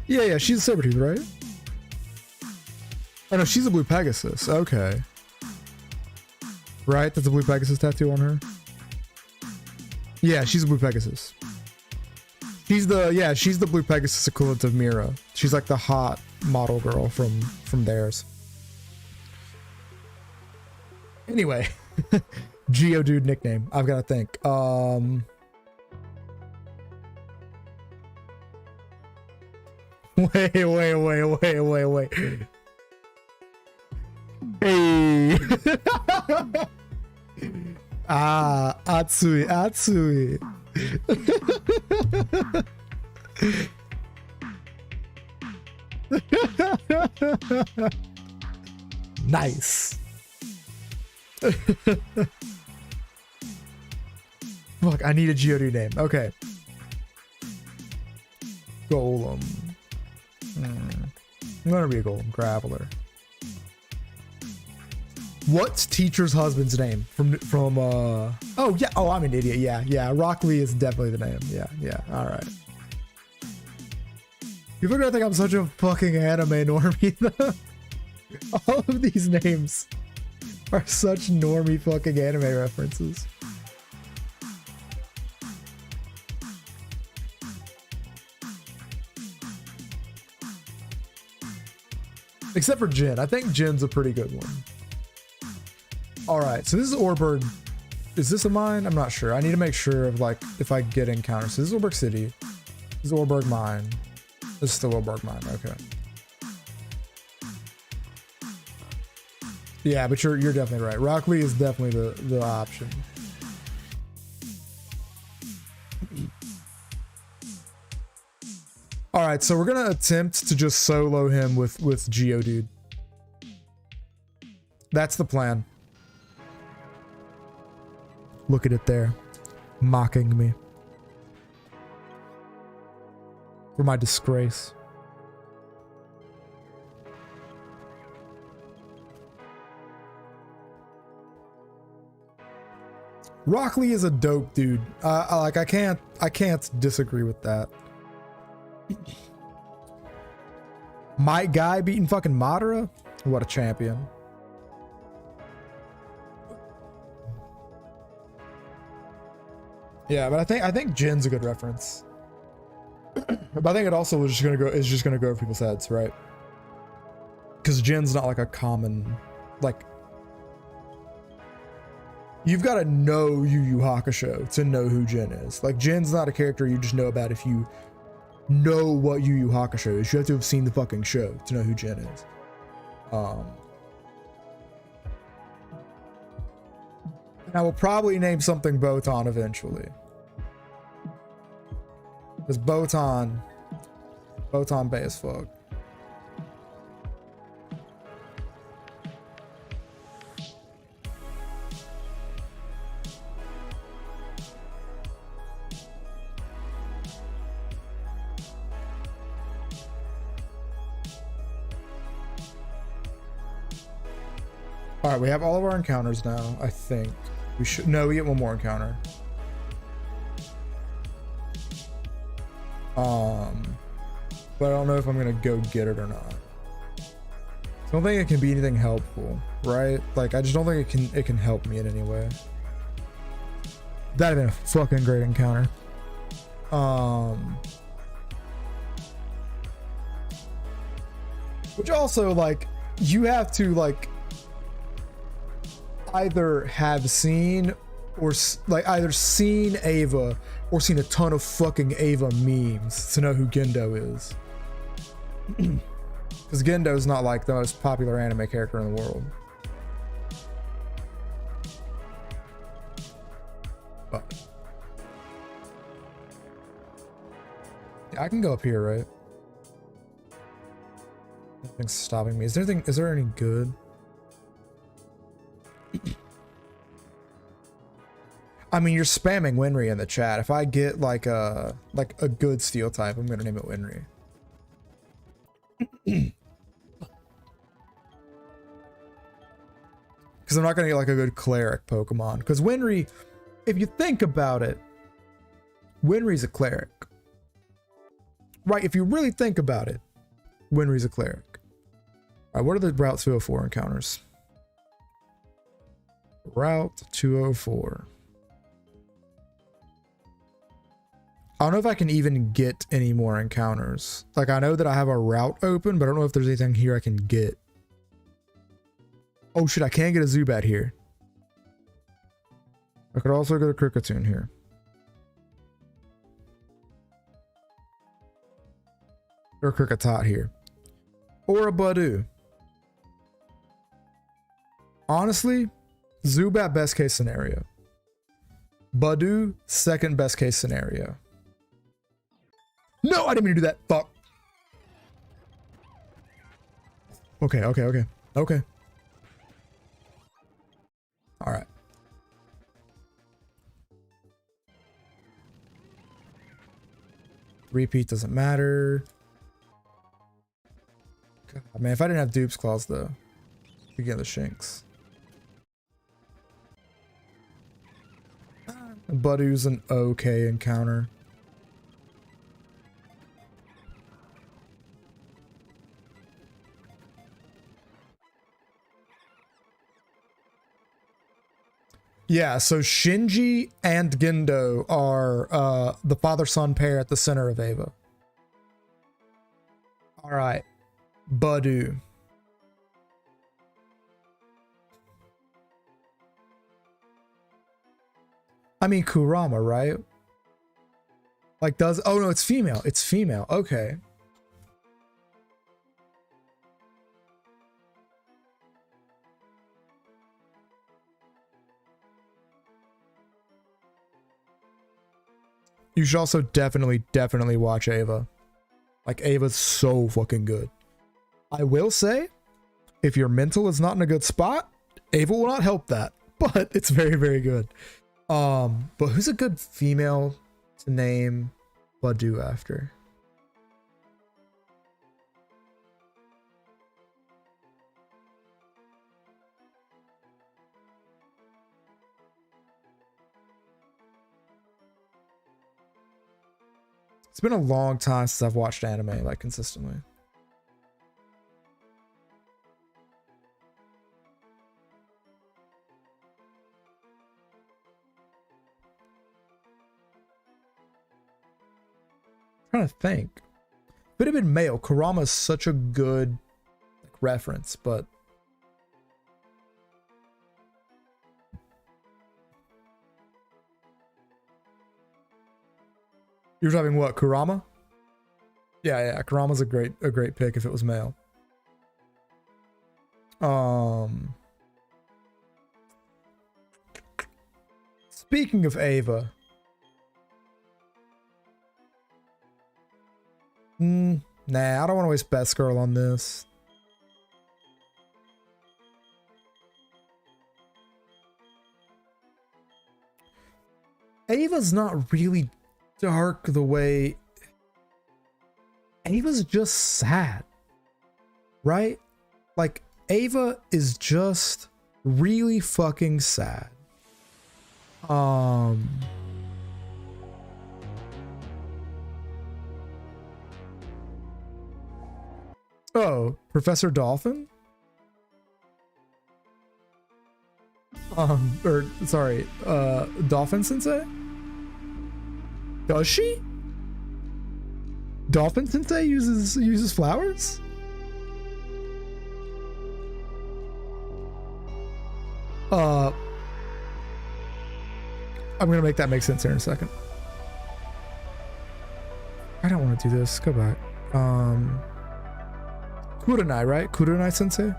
Speaker 1: Yeah, she's a Sabretooth, right? Oh no, she's a Blue Pegasus. Okay. Right? That's a Blue Pegasus tattoo on her? Yeah, she's a Blue Pegasus. She's the Blue Pegasus equivalent of Mira. She's like the hot model girl from theirs. Anyway. Geodude nickname. I've got to think. Wait. Ah, Atsui, Atsui. Nice. Look, I need a Geodude name. Okay. Golem. I'm gonna be a Golem Graveler. What's teacher's husband's name from oh yeah, oh I'm an idiot. Yeah, Rock Lee is definitely the name. Yeah, all right. People are gonna think I'm such a fucking anime normie though. All of these names are such normie fucking anime references. Except for Jin. I think Jin's a pretty good one. All right, so this is Orberg. Is this a mine? I'm not sure. I need to make sure of like if I get encounters. So this is Orberg City. This is Orberg Mine. This is still Orberg Mine. Okay. Yeah, but you're definitely right. Rock Lee is definitely the option. All right, so we're gonna attempt to just solo him with Geodude. That's the plan. Look at it there, mocking me for my disgrace. Rock Lee is a dope dude. Like I can't disagree with that. My guy beating fucking Madara? What a champion. Yeah, but I think Jin's a good reference. But I think it also is just gonna go over people's heads, right? Because Jin's not like a common, like, you've got to know Yu Yu Hakusho to know who Jin is. Like, Jin's not a character you just know about if you know what Yu Yu Hakusho is. You have to have seen the fucking show to know who Jin is. And I will probably name something Botan eventually. Because Botan Bay as fuck. All right, we have all of our encounters now. I think we should. No, we get one more encounter. But I don't know if I'm gonna go get it or not. I don't think it can be anything helpful, right? Like, I just don't think it can help me in any way. That'd have been a fucking great encounter. Which also, like, you have to like either have seen or like either seen Ava or seen a ton of fucking Ava memes to know who Gendo is. Because Gendo is not like the most popular anime character in the world. But yeah, I can go up here, right? Nothing's stopping me. Is there any good? I mean, you're spamming Winry in the chat. If I get like a good steel type, I'm gonna name it Winry. Because I'm not gonna get like a good cleric Pokemon. Because Winry, if you think about it, Winry's a cleric. Right, if you really think about it, Winry's a cleric. Alright, what are the Route 204 encounters? Route 204. I don't know if I can even get any more encounters. Like, I know that I have a route open, but I don't know if there's anything here I can get. Oh shit, I can get a Zubat here. I could also get a Kricketune here. Or a Kricketot here. Or a Budew. Honestly, Zubat best case scenario. Badu second best case scenario. No, I didn't mean to do that. Fuck. Okay. All right. Repeat doesn't matter. God, man, if I didn't have Dupe's Claws though, we get the Shinx. Budu's an okay encounter. Yeah, so Shinji and Gendo are the father-son pair at the center of Ava. All right, Budu. I mean, Kurama, right? Like, does... Oh, no, it's female. It's female. Okay. You should also definitely watch Ava. Like, Ava's so fucking good. I will say, if your mental is not in a good spot, Ava will not help that. But it's very, very good. But who's a good female to name Badu after? It's been a long time since I've watched anime like consistently. I'm trying to think. Could have been male. Kurama is such a good reference, but you're talking what, Kurama? Yeah, Kurama's a great pick if it was male. Speaking of Ava, nah, I don't want to waste Best Girl on this. Ava's not really dark the way... Ava's just sad, right? Like, Ava is just really fucking sad. Oh, Professor Dolphin? Or sorry, Dolphin Sensei? Does she? Dolphin Sensei uses flowers? I'm gonna make that make sense here in a second. I don't want to do this. Go back. Kurenai, right? Kurenai Sensei?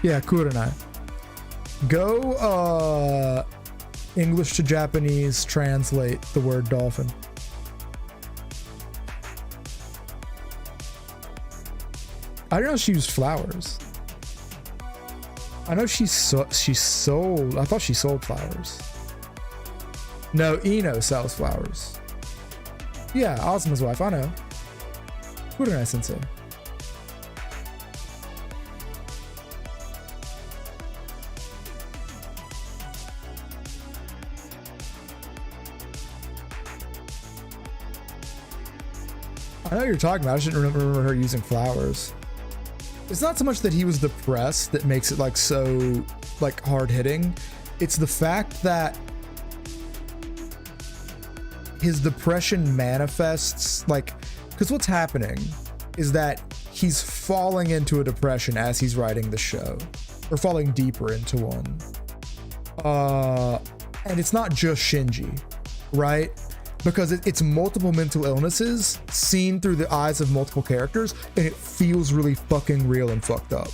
Speaker 1: Yeah, Kurenai. Go, English to Japanese translate the word dolphin. I don't know if she used flowers. I know she sold. I thought she sold flowers. No, Ino sells flowers. Yeah, Asuma's wife. I know. Kurenai Sensei. I know what you're talking about. I just didn't remember her using flowers. It's not so much that he was depressed that makes it like so like hard hitting. It's the fact that his depression manifests like, because what's happening is that he's falling into a depression as he's writing the show, or falling deeper into one. And it's not just Shinji, right? Because it's multiple mental illnesses seen through the eyes of multiple characters, and it feels really fucking real and fucked up.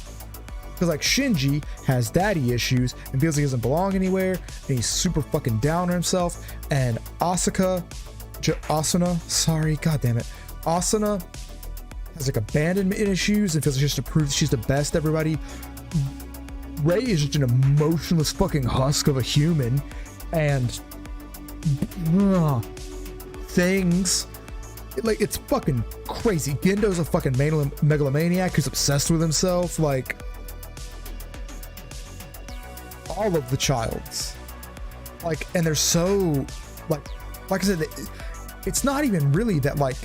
Speaker 1: Because like Shinji has daddy issues and feels he doesn't belong anywhere, and he's super fucking down on himself. And Asuna, Asuna has like abandonment issues and feels like she has to prove she's the best to everybody. Rei is just an emotionless fucking husk of a human, and things like it's fucking crazy. Gendo's a fucking megalomaniac who's obsessed with himself. Like all of the childs, like, and they're so like I said, it's not even really that like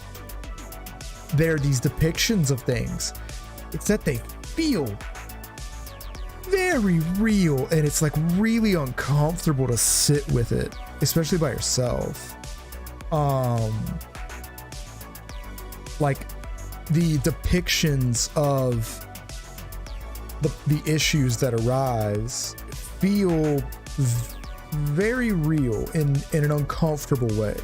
Speaker 1: they're these depictions of things. It's that they feel very real, and it's like really uncomfortable to sit with it, especially by yourself. Like the depictions of the issues that arise feel very real in an uncomfortable way.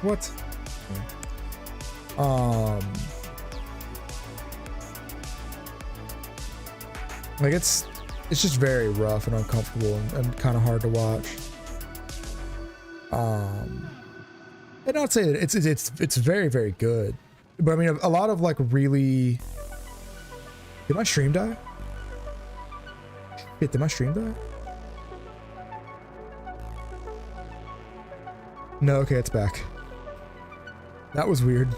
Speaker 1: What? Like it's just very rough and uncomfortable and kind of hard to watch. And I'd say that it's very, very good, but I mean a lot of like really. Did my stream die? Shit, did my stream die? No, okay, it's back. That was weird.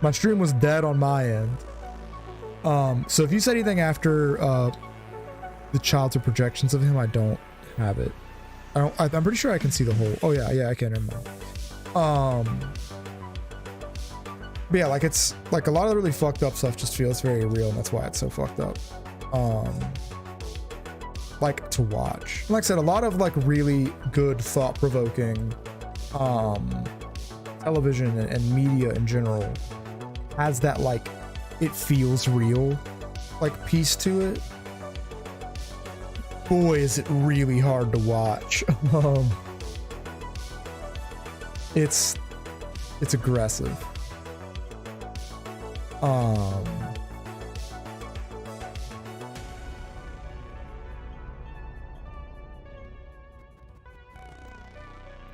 Speaker 1: My stream was dead on my end. So if you said anything after the childhood projections of him, I don't have it. I'm pretty sure I can see the whole. Oh yeah, I can. Never mind. But yeah, like it's like a lot of the really fucked up stuff just feels very real, and that's why it's so fucked up. Like to watch. Like I said, a lot of like really good, thought-provoking television and media in general has that like it feels real like piece to it. Boy, is it really hard to watch. It's aggressive.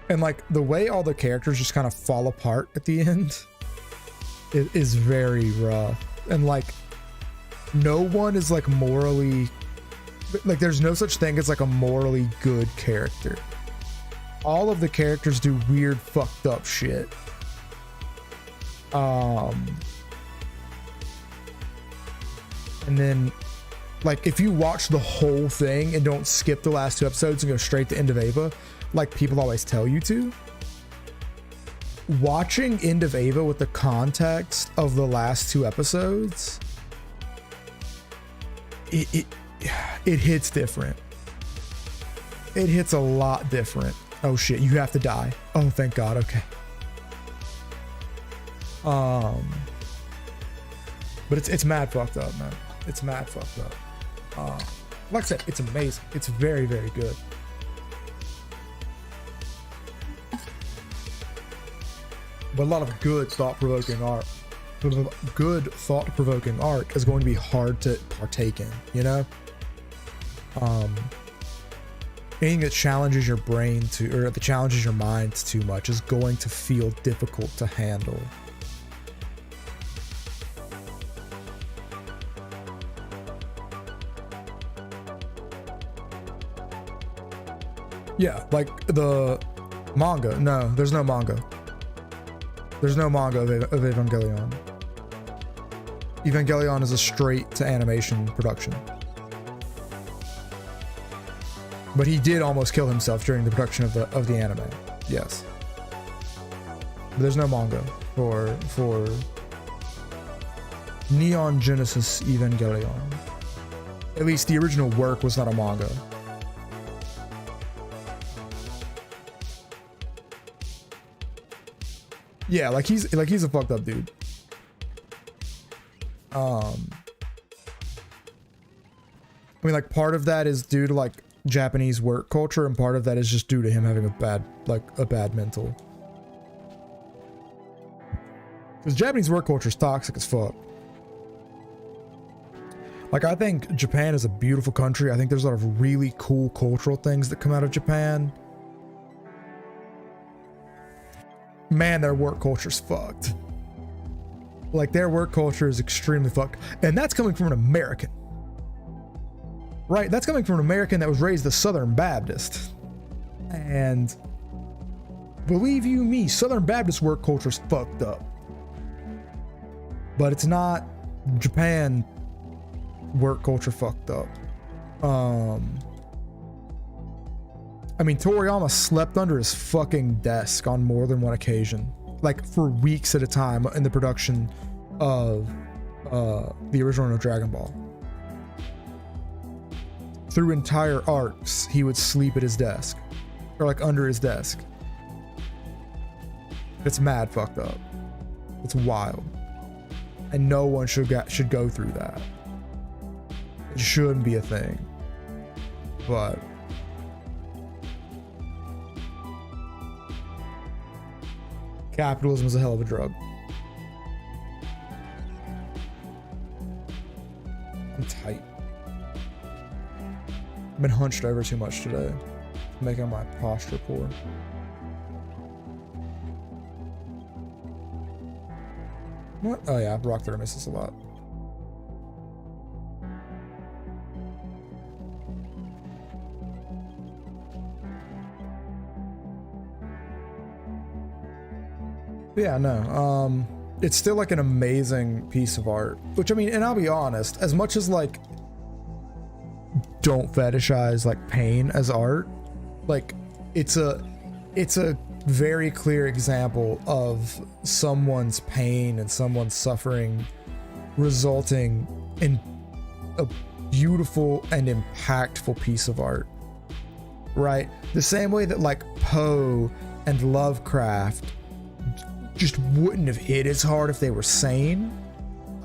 Speaker 1: And like the way all the characters just kind of fall apart at the end is very rough. And like no one is like morally, like there's no such thing as like a morally good character. All of the characters do weird fucked up shit. And then like if you watch the whole thing and don't skip the last 2 episodes and go straight to End of Eva, like people always tell you to, watching End of Eva with the context of the last 2 episodes, it hits different. It hits a lot different. Oh shit, you have to die. Oh, thank God. Okay. But it's mad fucked up, man. It's mad fucked up. Like I said, it's amazing. It's very, very good. But a lot of good thought-provoking art. Good thought-provoking art is going to be hard to partake in, you know? Anything that challenges your brain or that challenges your mind too much is going to feel difficult to handle. Yeah, like the manga. No, there's no manga. There's no manga of Evangelion. Evangelion is a straight to animation production. But he did almost kill himself during the production of the anime. Yes. But there's no manga for Neon Genesis Evangelion. At least the original work was not a manga. Yeah, like he's a fucked up dude. I mean, like, part of that is due to like Japanese work culture, and part of that is just due to him having a bad mental. Because Japanese work culture is toxic as fuck. Like, I think Japan is a beautiful country. I think there's a lot of really cool cultural things that come out of Japan. Man, their work culture's fucked. Like, their work culture is extremely fucked. And that's coming from an American. Right? That's coming from an American that was raised a Southern Baptist. And believe you me, Southern Baptist work culture's fucked up. But it's not Japan work culture fucked up. I mean, Toriyama slept under his fucking desk on more than one occasion, like for weeks at a time in the production of the original Dragon Ball. Through entire arcs, he would sleep at his desk, or like under his desk. It's mad fucked up. It's wild, and no one should go through that. It shouldn't be a thing, but capitalism is a hell of a drug. I'm tight. I've been hunched over too much today, making my posture poor. What? Oh yeah, Rock Thunder misses a lot. Yeah, no, it's still like an amazing piece of art, which, I mean, and I'll be honest, as much as like don't fetishize like pain as art, like it's a very clear example of someone's pain and someone's suffering resulting in a beautiful and impactful piece of art, right? The same way that like Poe and Lovecraft just wouldn't have hit as hard if they were sane.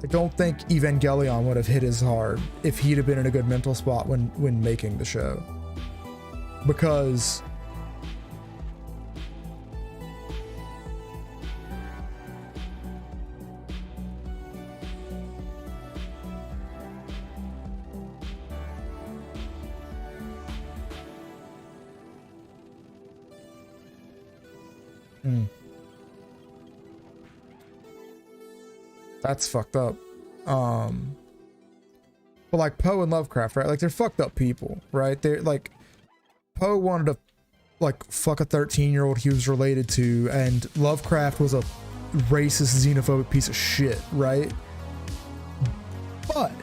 Speaker 1: I don't think Evangelion would have hit as hard if he'd have been in a good mental spot when making the show. Because that's fucked up. But like Poe and Lovecraft, right? Like, they're fucked up people, right? They're like, Poe wanted to like fuck a 13-year-old he was related to, and Lovecraft was a racist, xenophobic piece of shit, right? But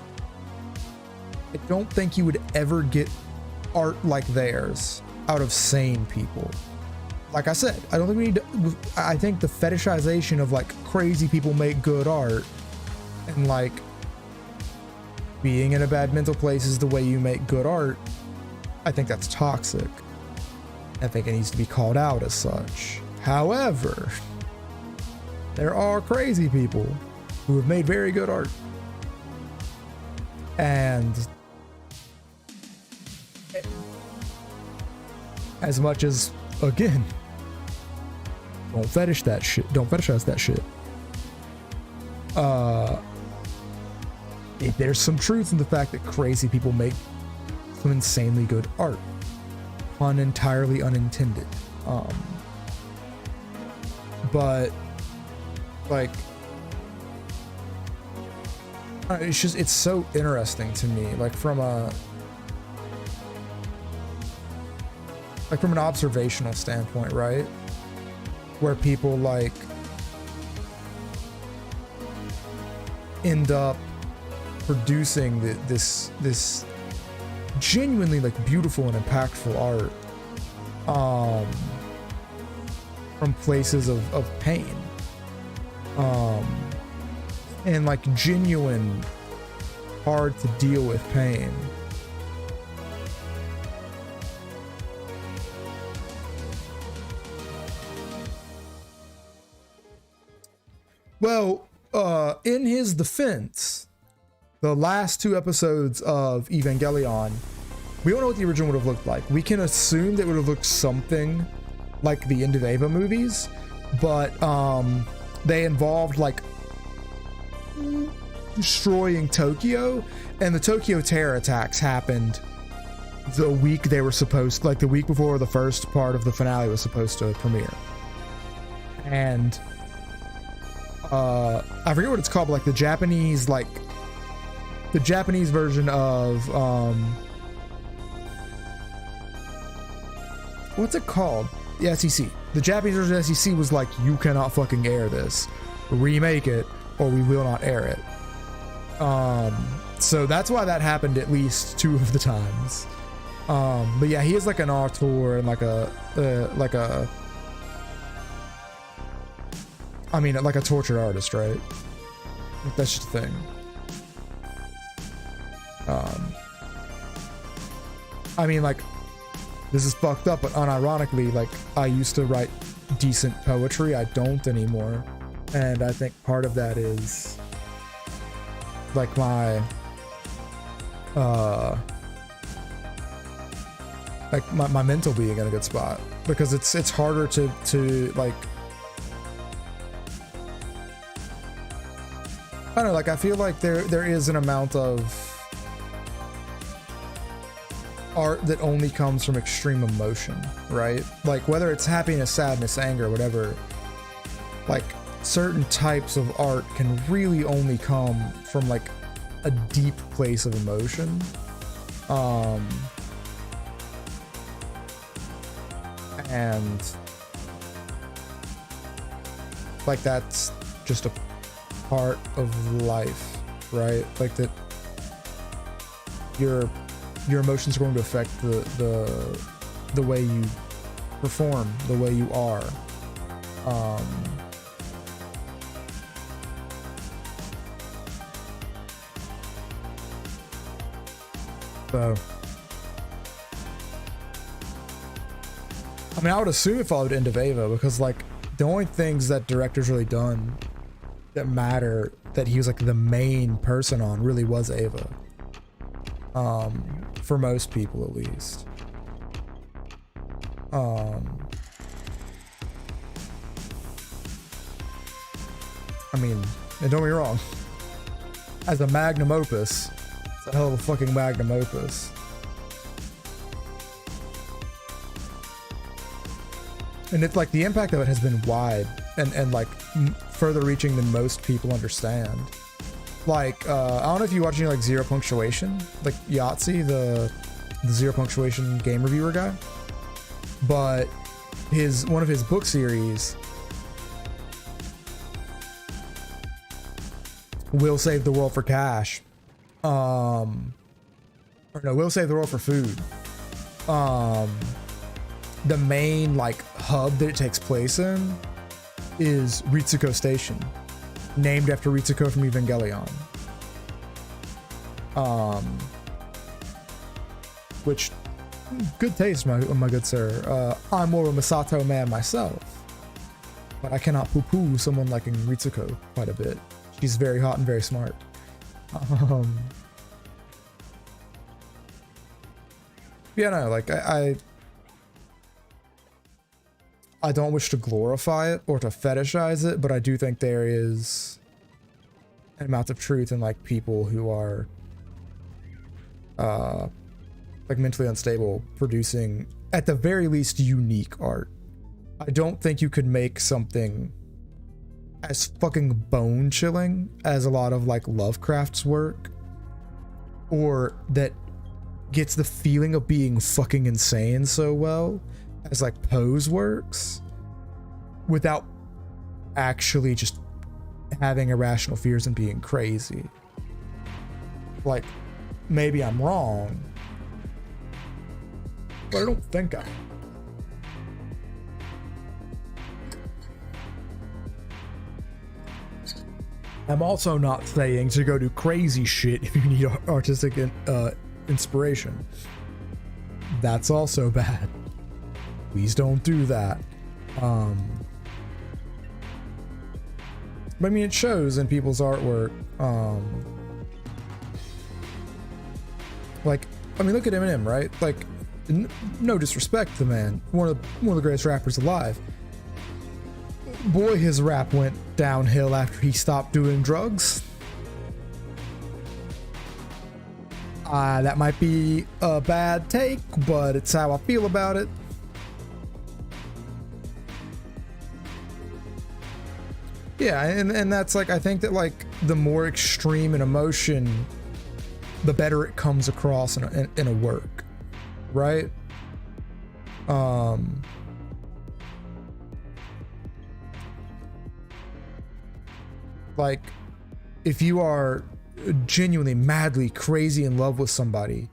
Speaker 1: I don't think you would ever get art like theirs out of sane people. Like I said, I don't think we need to, I think the fetishization of like crazy people make good art, and like being in a bad mental place is the way you make good art. I think that's toxic. I think it needs to be called out as such. However, there are crazy people who have made very good art. And as much as, again, don't fetishize that shit. There's some truth in the fact that crazy people make some insanely good art. Pun entirely unintended. But like, it's so interesting to me, like from an observational standpoint, right? Where people like end up producing this genuinely like beautiful and impactful art from places of pain, and like genuine hard to deal with pain. Well, in his defense, the last 2 episodes of Evangelion, we don't know what the original would have looked like. We can assume that it would have looked something like the End of Eva movies, but they involved like destroying Tokyo, and the Tokyo terror attacks happened the week they were supposed, like the week before the first part of the finale was supposed to premiere. And I forget what it's called, but like the Japanese version of what's it called? The SEC. The Japanese version of the SEC was like, you cannot fucking air this. Remake it or we will not air it. So that's why that happened at least 2 of the times. But yeah, he is like an auteur and like a torture artist, right? Like, that's just a thing. I mean, like, this is fucked up, but unironically, like, I used to write decent poetry. I don't anymore. And I think part of that is like my my mental being in a good spot, because it's harder to like, I don't know, like I feel like there is an amount of art that only comes from extreme emotion, right? Like whether it's happiness, sadness, anger, whatever, like certain types of art can really only come from like a deep place of emotion. And like that's just a part of life, right? Like that your emotions are going to affect the way you perform, the way you are. So I mean, I would assume it followed End of Eva, because like the only things that director's really done that matter that he was like the main person on really was Eva. For most people at least. I mean, and don't get me wrong, as a magnum opus, it's a hell of a fucking magnum opus. And it's like the impact of it has been wide and like further reaching than most people understand. Like, I don't know if you watch any like Zero Punctuation, like Yahtzee, the Zero Punctuation game reviewer guy, but one of his book series, Will Save the World for Cash, or no, Will Save the World for Food. The main like hub that it takes place in is Ritsuko Station, named after Ritsuko from Evangelion. Which, good taste, my good sir. I'm more of a Masato man myself, but I cannot poo-poo someone liking Ritsuko quite a bit. She's very hot and very smart. Yeah, no, like I don't wish to glorify it or to fetishize it, but I do think there is an amount of truth in like people who are like mentally unstable producing at the very least unique art. I don't think you could make something as fucking bone chilling as a lot of like Lovecraft's work, or that gets the feeling of being fucking insane so well as like Poe's works, without actually just having irrational fears and being crazy. Like, maybe I'm wrong, but I don't think I am. I'm also not saying to go do crazy shit if you need artistic inspiration. That's also bad. Please don't do that. But I mean, it shows in people's artwork. Like, I mean, look at Eminem, right? Like, no disrespect to the man, one of the greatest rappers alive. Boy, his rap went downhill after he stopped doing drugs. That might be a bad take, but it's how I feel about it. Yeah, and that's like, I think that like the more extreme an emotion, the better it comes across in a work, right? Like, if you are genuinely, madly, crazy in love with somebody,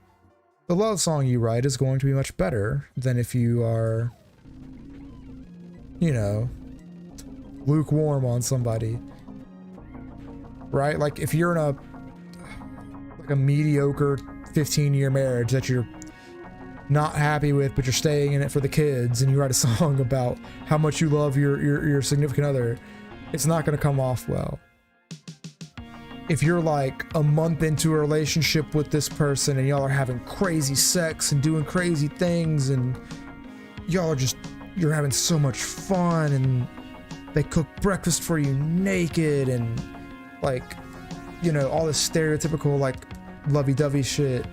Speaker 1: the love song you write is going to be much better than if you are, you know, lukewarm on somebody, right? Like, if you're in a mediocre 15-year marriage that you're not happy with, but you're staying in it for the kids, and you write a song about how much you love your significant other, it's not going to come off well. If you're like a month into a relationship with this person and y'all are having crazy sex and doing crazy things, and y'all are you're having so much fun, and they cook breakfast for you naked, and like, you know, all this stereotypical like lovey-dovey shit.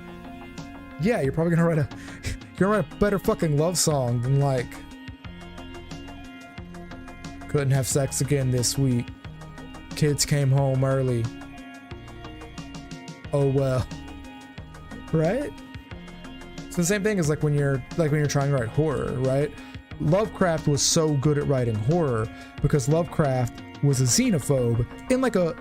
Speaker 1: Yeah, you're probably gonna write a better fucking love song than like, couldn't have sex again this week, kids came home early, oh well, right? It's the same thing as like when you're trying to write horror, right? Lovecraft was so good at writing horror because Lovecraft was a xenophobe in like a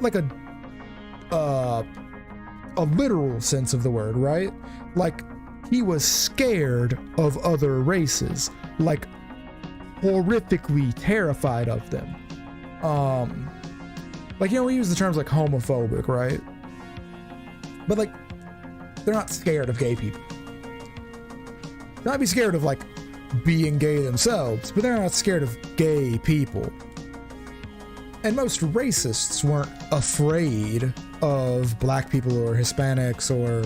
Speaker 1: literal sense of the word, right? Like, he was scared of other races, like horrifically terrified of them. Like, you know, we use the terms like homophobic, right? But like, they're not scared of gay people. They might be scared of like being gay themselves, but they're not scared of gay people. And most racists weren't afraid of black people or Hispanics or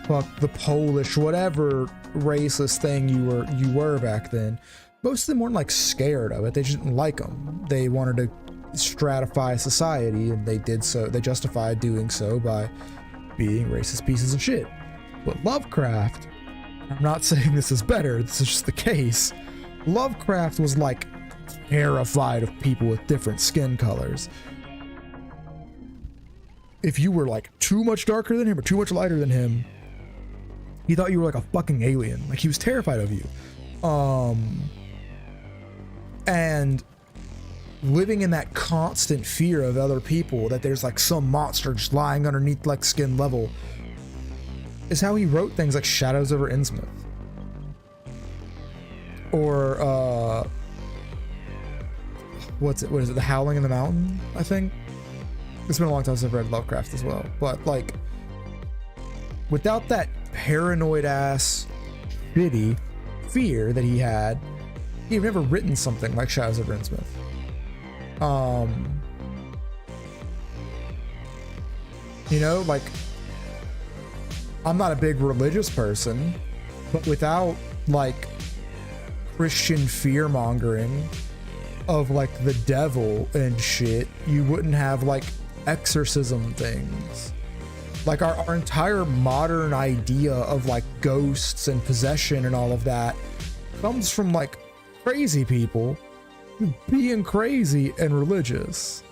Speaker 1: fuck the Polish, whatever racist thing you were back then. Most of them weren't like scared of it. They just didn't like them. They wanted to stratify society, and they did so. They justified doing so by being racist pieces of shit. But Lovecraft, I'm not saying this is better, this is just the case. Lovecraft was like terrified of people with different skin colors. If you were like too much darker than him or too much lighter than him, he thought you were like a fucking alien. Like, he was terrified of you. And living in that constant fear of other people, that there's like some monster just lying underneath like skin level, is how he wrote things like Shadows over Innsmouth. Or, what is it? The Howling in the Mountain, I think? It's been a long time since I've read Lovecraft as well. But like, without that paranoid ass shitty fear that he had, he'd never written something like Shadows over Innsmouth. You know, like, I'm not a big religious person, but without like Christian fear mongering of like the devil and shit, you wouldn't have like exorcism things. Like, our entire modern idea of like ghosts and possession and all of that comes from like crazy people being crazy and religious.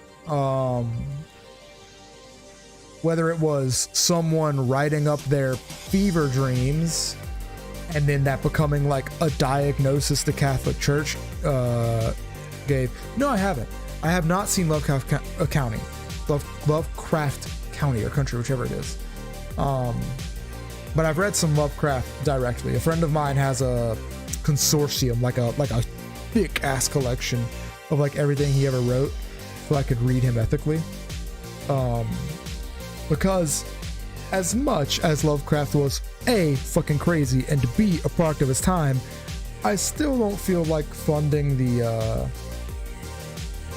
Speaker 1: Whether it was someone writing up their fever dreams and then that becoming like a diagnosis the Catholic Church gave. No, I haven't. I have not seen Lovecraft County, Lovecraft County or Country, whichever it is. But I've read some Lovecraft directly. A friend of mine has a consortium, like a thick ass collection of like everything he ever wrote, so I could read him ethically. Because as much as Lovecraft was A, fucking crazy, and B, a product of his time, I still don't feel like funding the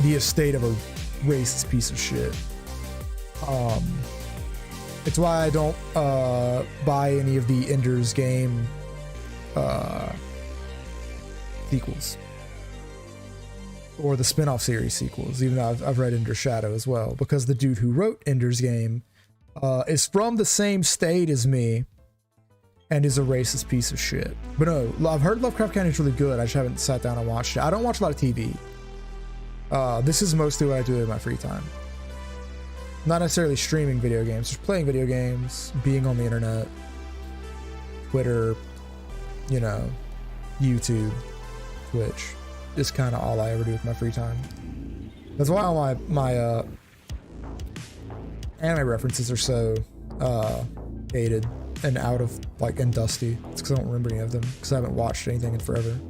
Speaker 1: estate of a racist piece of shit. It's why I don't buy any of the Ender's Game sequels or the spin-off series sequels, even though I've read Ender's Shadow as well, because the dude who wrote Ender's Game is from the same state as me and is a racist piece of shit. But no, I've heard Lovecraft Country is really good. I just haven't sat down and watched it. I don't watch a lot of TV. This is mostly what I do in my free time. Not necessarily streaming video games, just playing video games, being on the internet, Twitter, you know, YouTube, Twitch. Is kind of all I ever do with my free time. That's why all my anime references are so dated and out of like and dusty. It's because I don't remember any of them because I haven't watched anything in forever.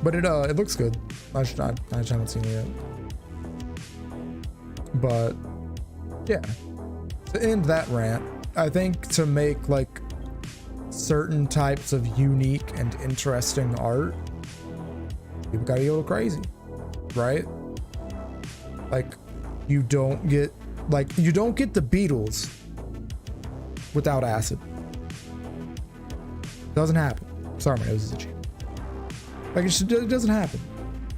Speaker 1: But it looks good. I just haven't seen it yet. But yeah, to end that rant, I think to make like certain types of unique and interesting art, people gotta go crazy, right? Like you don't get the Beatles without acid. Doesn't happen. Sorry, my nose is itchy. Like it doesn't happen.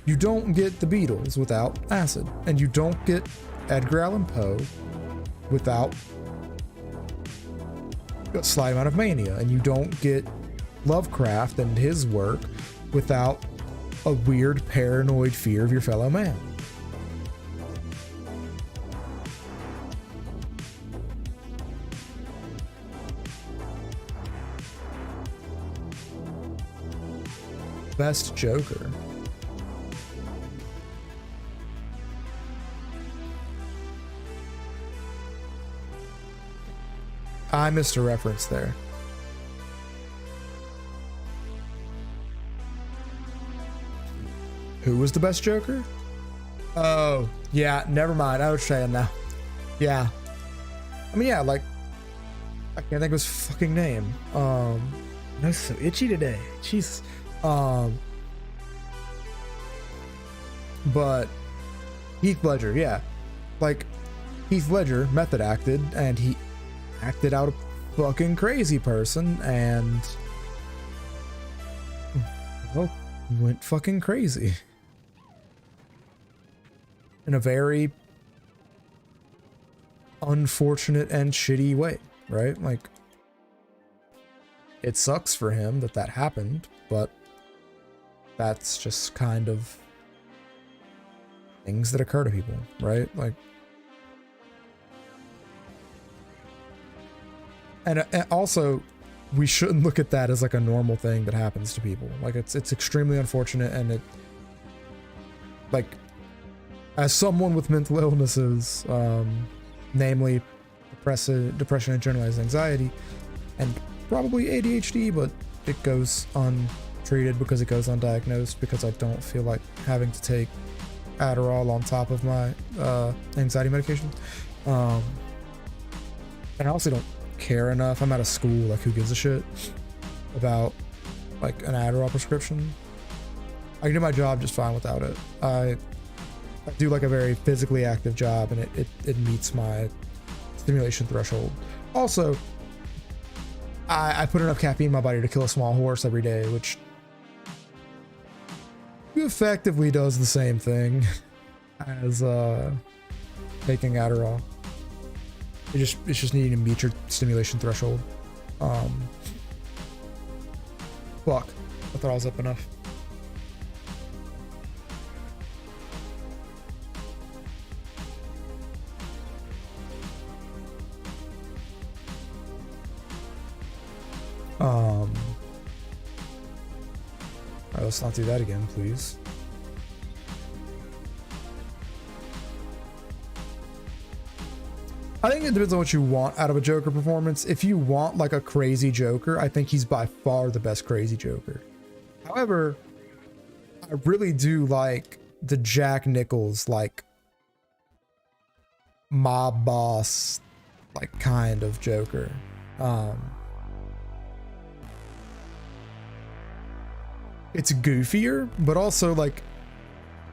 Speaker 1: You don't get the Beatles without acid, and you don't get Edgar Allan Poe without a slight amount of mania, and you don't get Lovecraft and his work without a weird paranoid fear of your fellow man. Best Joker. I missed a reference there. Who was the best Joker? Oh, yeah, never mind. I was saying now. Yeah. I mean, yeah, like, I can't think of his fucking name. My nose is so itchy today. Jesus. But Heath Ledger, yeah. Like, Heath Ledger method acted, and he acted out a fucking crazy person, and well, went fucking crazy in a very unfortunate and shitty way, right? Like, it sucks for him that happened, but that's just kind of things that occur to people, right? Like, and also, we shouldn't look at that as like a normal thing that happens to people. Like, it's extremely unfortunate, and it, like, as someone with mental illnesses, namely depression and generalized anxiety, and probably ADHD, but it goes untreated because it goes undiagnosed, because I don't feel like having to take Adderall on top of my anxiety medication. And I also don't care enough. I'm out of school, like, who gives a shit about like an Adderall prescription? I can do my job just fine without it. I do like a very physically active job, and it meets my stimulation threshold. Also, I put enough caffeine in my body to kill a small horse every day, which effectively does the same thing as taking Adderall. It's just needing to meet your stimulation threshold. Fuck. I thought I was up enough. Alright, let's not do that again, please. I think it depends on what you want out of a Joker performance. If you want like a crazy Joker, I think he's by far the best crazy Joker. However, I really do like the Jack Nicholson, like, mob boss, like, kind of Joker. It's goofier, but also like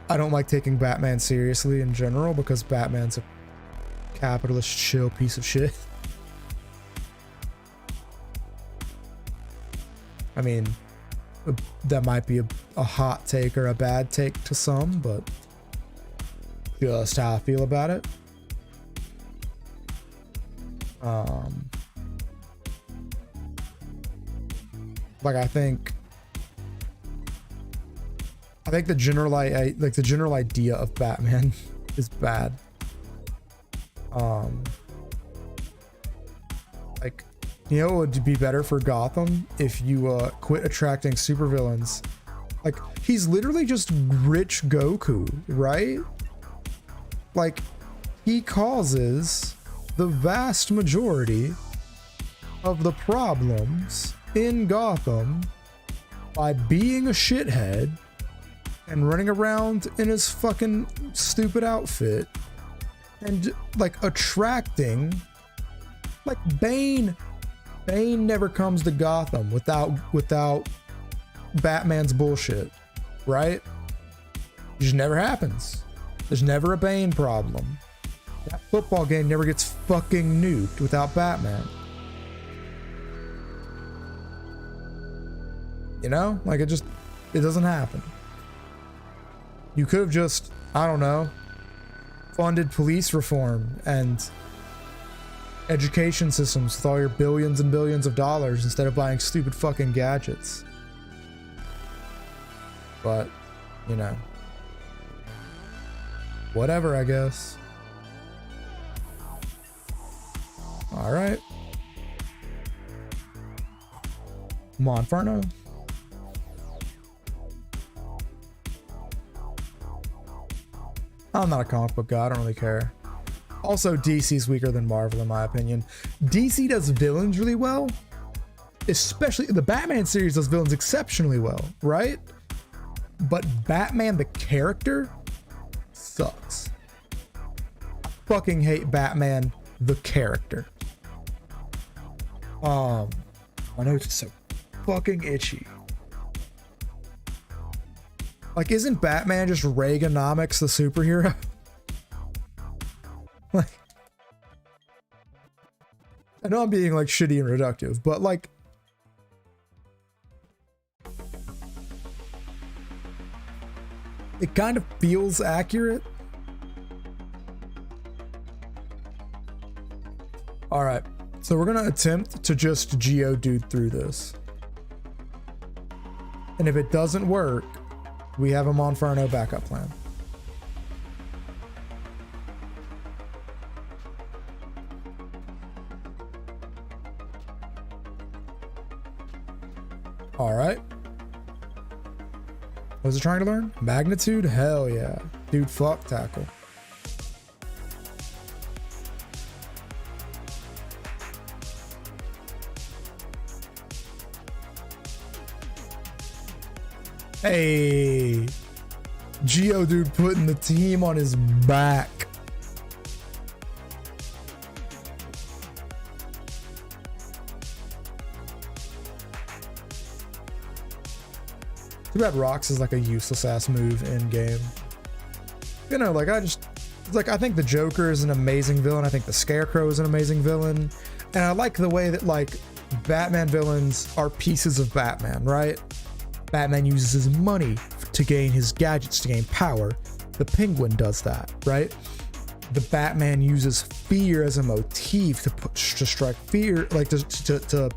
Speaker 1: I don't like taking Batman seriously in general because Batman's a capitalist chill piece of shit. I mean, that might be a hot take or a bad take to some, but just how I feel about it. Like I think the general the general idea of Batman is bad. Like, you know, it would be better for Gotham if you quit attracting supervillains. Like, he's literally just rich Goku, right? Like, he causes the vast majority of the problems in Gotham by being a shithead and running around in his fucking stupid outfit and like attracting, like Bane never comes to Gotham without Batman's bullshit, right? It just never happens. There's never a Bane problem. That football game never gets fucking nuked without Batman. You know? Like it doesn't happen. You could have just, I don't know, funded police reform and education systems with all your billions and billions of dollars instead of buying stupid fucking gadgets. But, you know, whatever, I guess. All right. Monferno. I'm not a comic book guy. I don't really care. Also, DC's weaker than Marvel, in my opinion. DC does villains really well. Especially, the Batman series does villains exceptionally well, right? But Batman, the character, sucks. I fucking hate Batman, the character. My nose is so fucking itchy. Like, isn't Batman just Reaganomics the superhero? Like, I know I'm being like shitty and reductive, but like, it kind of feels accurate. All right, so we're gonna attempt to just Geodude through this, and if it doesn't work, we have a Monferno backup plan. All right. What was it trying to learn? Magnitude? Hell yeah. Dude, fuck tackle. Hey, Geodude putting the team on his back. Too bad Rocks is like a useless ass move in game. You know, like I think the Joker is an amazing villain. I think the Scarecrow is an amazing villain. And I like the way that like Batman villains are pieces of Batman, right? Batman uses his money to gain his gadgets to gain power. The Penguin does that, right? The Batman uses fear as a motif to strike fear, like to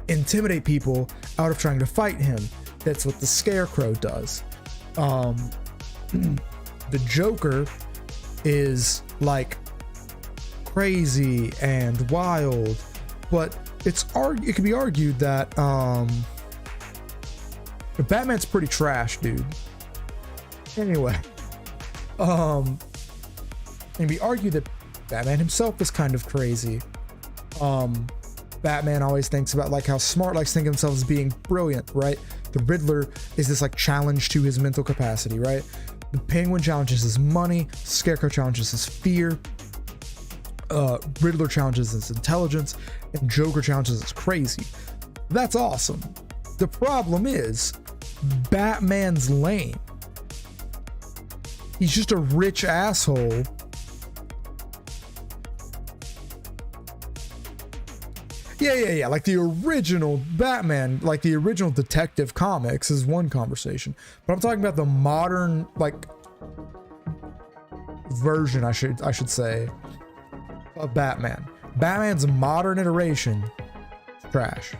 Speaker 1: intimidate people out of trying to fight him. That's what the Scarecrow does. The Joker is like crazy and wild, but it can be argued that Batman's pretty trash, dude. Anyway, it can be argued that Batman himself is kind of crazy. Batman always thinks about like how smart, likes to think of himself as being brilliant, right? The Riddler is this like challenge to his mental capacity, right? The Penguin challenges his money. Scarecrow challenges his fear. Riddler challenges his intelligence, and Joker challenges his crazy. That's awesome. The problem is, Batman's lame. He's just a rich asshole. Yeah. Like the original Batman, like the original Detective Comics is one conversation. But I'm talking about the modern, like, version, I should say, of Batman. Batman's modern iteration is trash.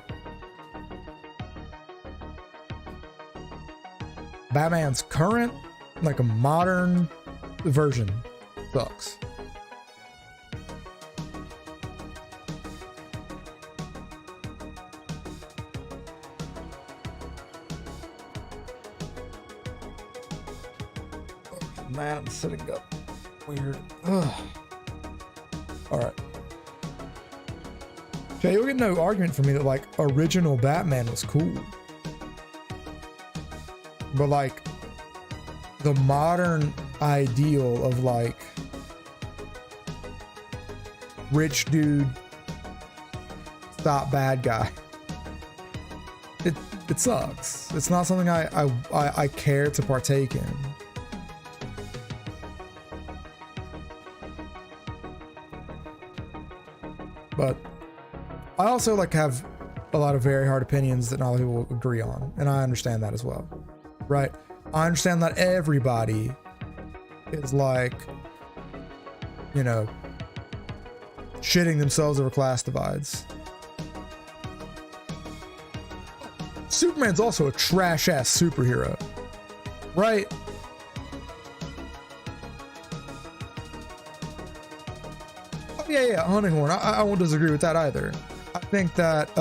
Speaker 1: Batman's current, like a modern version, sucks. Man, I'm sitting up weird. Ugh. All right. Okay, you'll get no argument from me that like original Batman was cool, but like the modern ideal of like rich dude stop bad guy, it sucks. It's not something I care to partake in. But I also like have a lot of very hard opinions that not a lot of people agree on, and I understand that as well, right? I understand that everybody is like, you know, shitting themselves over class divides. Superman's also a trash ass superhero, right? Yeah, Hunting Horn. I won't disagree with that either. I think that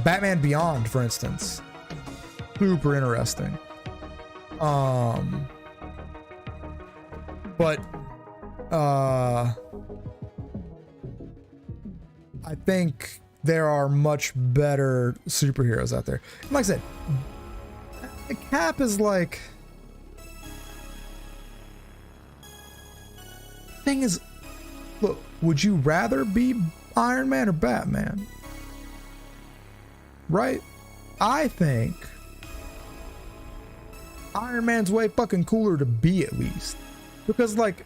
Speaker 1: Batman Beyond, for instance, super interesting. But I think there are much better superheroes out there. And like I said, Cap is like, thing is, look, would you rather be Iron Man or Batman? Right? I think Iron Man's way fucking cooler to be, at least. Because, like,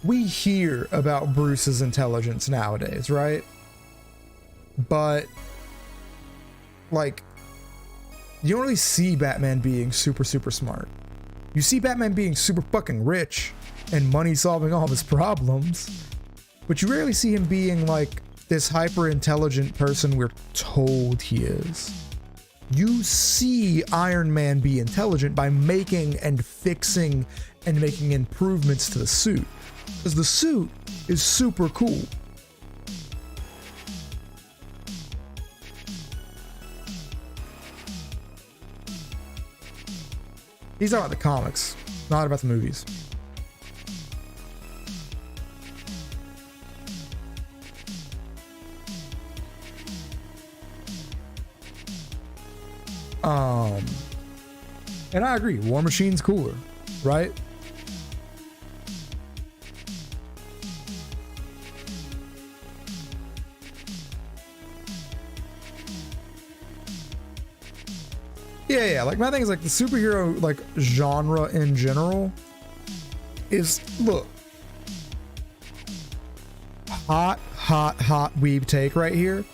Speaker 1: we hear about Bruce's intelligence nowadays, right? But, like, you don't really see Batman being super smart. You see Batman being super fucking rich and money solving all of his problems, but you rarely see him being like this hyper intelligent person we're told he is. You see Iron Man be intelligent by making and fixing and making improvements to the suit, because the suit is super cool. He's talking about the comics, not about the movies. And I agree, War Machine's cooler, right? Yeah, like my thing is like the superhero like genre in general is, look, hot weeb take right here.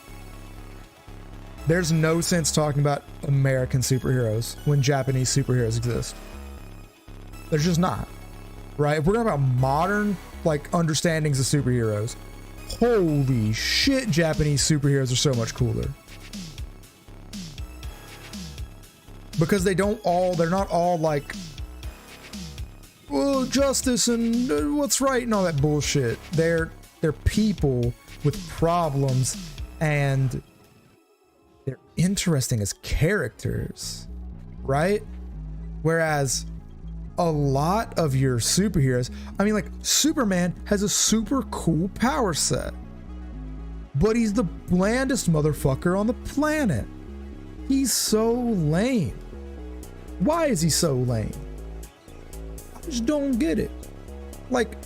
Speaker 1: There's no sense talking about American superheroes when Japanese superheroes exist. There's just not, right? If we're talking about modern like understandings of superheroes, holy shit, Japanese superheroes are so much cooler. Because they're not all like, well, justice and what's right and all that bullshit. They're people with problems, and they're interesting as characters, right? Whereas a lot of your superheroes, I mean, like Superman has a super cool power set, but he's the blandest motherfucker on the planet. He's so lame. Why is he so lame? I just don't get it. Like,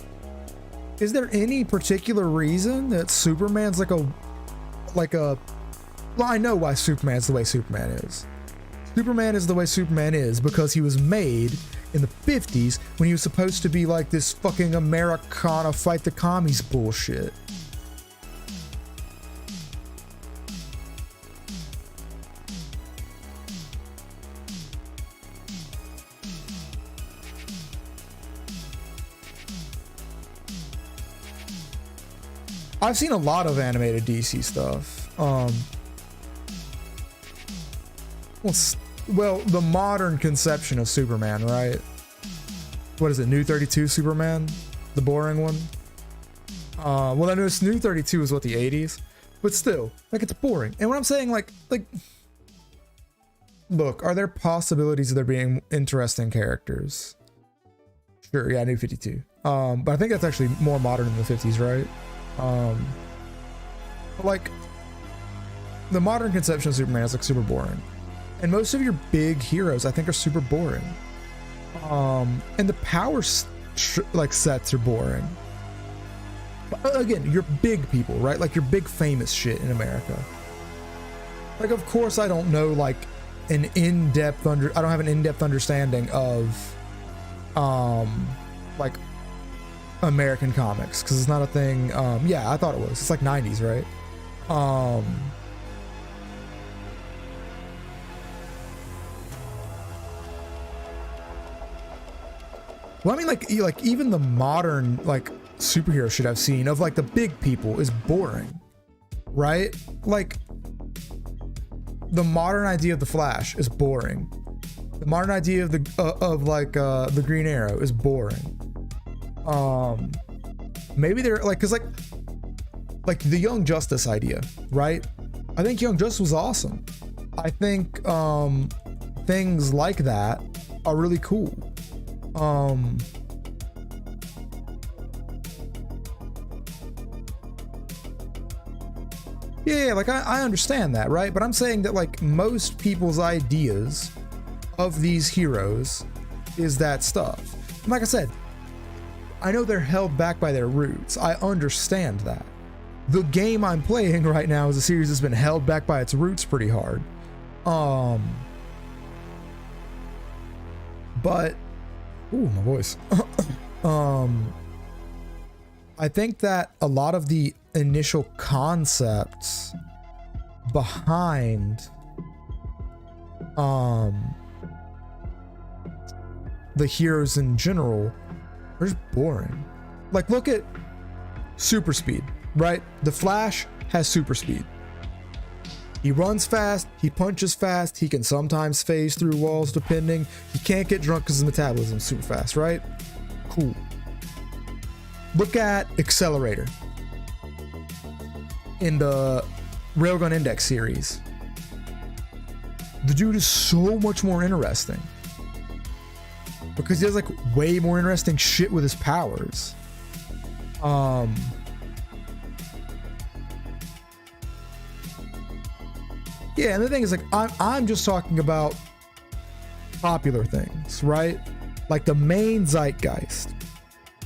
Speaker 1: Is there any particular reason that Superman's like a well, I know why Superman's the way Superman is. Superman is the way Superman is because he was made in the 50s when he was supposed to be like this fucking Americana fight the commies bullshit. I've seen a lot of animated DC stuff. Well, the modern conception of Superman, right? What is it, New 32 Superman? The boring one? Well, I know New 32 is what, the 80s? But still, like, it's boring. And what I'm saying, like, look, are there possibilities of there being interesting characters? Sure, yeah, New 52. But I think that's actually more modern than the 50s, right? Like, the modern conception of Superman is like super boring, and most of your big heroes I think are super boring, and the power like sets are boring. But again, your big people, right? Like your big famous shit in America. Like, of course I don't know like an in-depth I don't have an in-depth understanding of like American comics because it's not a thing. Yeah, I thought it was. It's like 90s, right? Well, I mean, like even the modern like superhero shit I've seen of like the big people is boring, right? Like the modern idea of the Flash is boring. The modern idea of the Green Arrow is boring. Maybe they're like, cause like the Young Justice idea, right? I think Young Justice was awesome. I think things like that are really cool. Yeah, like I understand that, right? But I'm saying that like most people's ideas of these heroes is that stuff. And like I said, I know they're held back by their roots. I understand that. The game I'm playing right now is a series that's been held back by its roots pretty hard. But ooh, my voice. I think that a lot of the initial concepts behind the heroes in general are just boring. Like, look at super speed, right? The Flash has super speed. He runs fast, he punches fast, he can sometimes phase through walls depending. He can't get drunk because his metabolism is super fast, right? Cool. Look at Accelerator in the Railgun Index series. The dude is so much more interesting because he has like way more interesting shit with his powers. Yeah, and the thing is, like, I'm just talking about popular things, right? Like the main zeitgeist.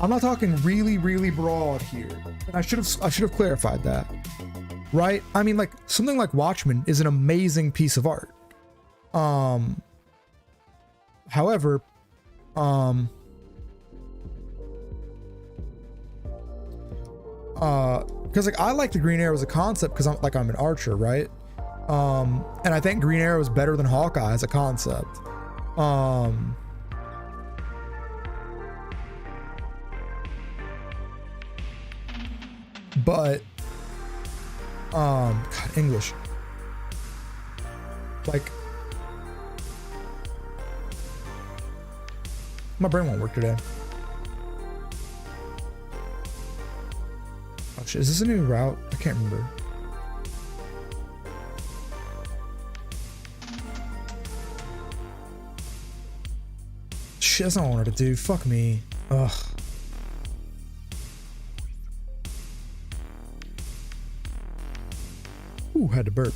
Speaker 1: I'm not talking really, really broad here. And I should have clarified that, right? I mean, like something like Watchmen is an amazing piece of art. However, because like I like the Green Arrow as a concept because I'm an archer, right? And I think Green Arrow is better than Hawkeye as a concept. But God, English. Like my brain won't work today. Oh shit, is this a new route? I can't remember. Shit, that's not what I wanted to do. Fuck me. Ugh. Ooh, had to burp.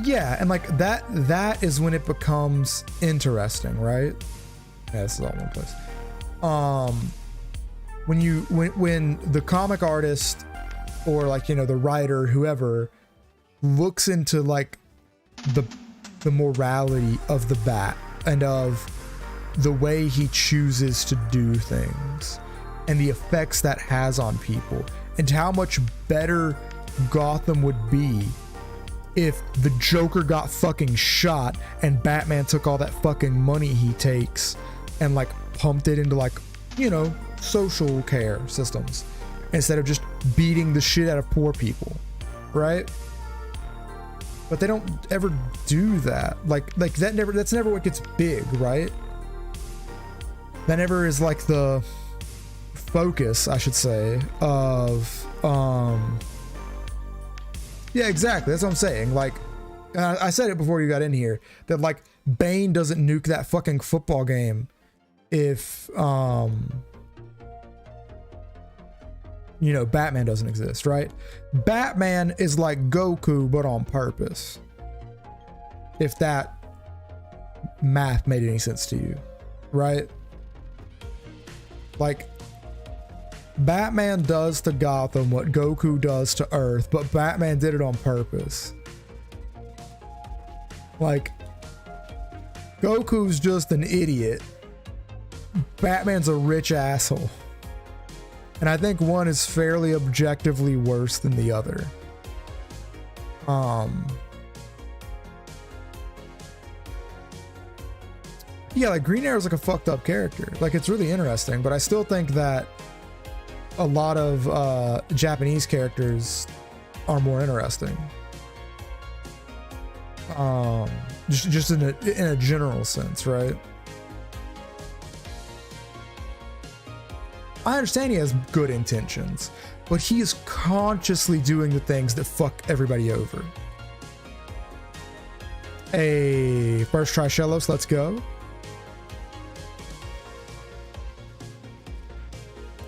Speaker 1: Yeah, and like that is when it becomes interesting, right? Yeah, this is all in one place. When the comic artist or like, you know, the writer, whoever looks into like the morality of the Bat and of the way he chooses to do things and the effects that has on people and how much better Gotham would be if the Joker got fucking shot and Batman took all that fucking money he takes and like pumped it into like, you know, social care systems instead of just beating the shit out of poor people, right? But they don't ever do that. Like that's never what gets big, right? That never is like the focus, I should say, of yeah, exactly. That's what I'm saying. Like, I said it before you got in here that like Bane doesn't nuke that fucking football game if you know, Batman doesn't exist, right? Batman is like Goku, but on purpose. If that math made any sense to you, right? Like, Batman does to Gotham what Goku does to Earth, but Batman did it on purpose. Like, Goku's just an idiot. Batman's a rich asshole. And I think one is fairly objectively worse than the other. Yeah, like Green Arrow's like a fucked up character. Like, it's really interesting, but I still think that a lot of Japanese characters are more interesting. Just in a general sense, right? I understand he has good intentions, but he is consciously doing the things that fuck everybody over. Hey, first try Shellos, let's go.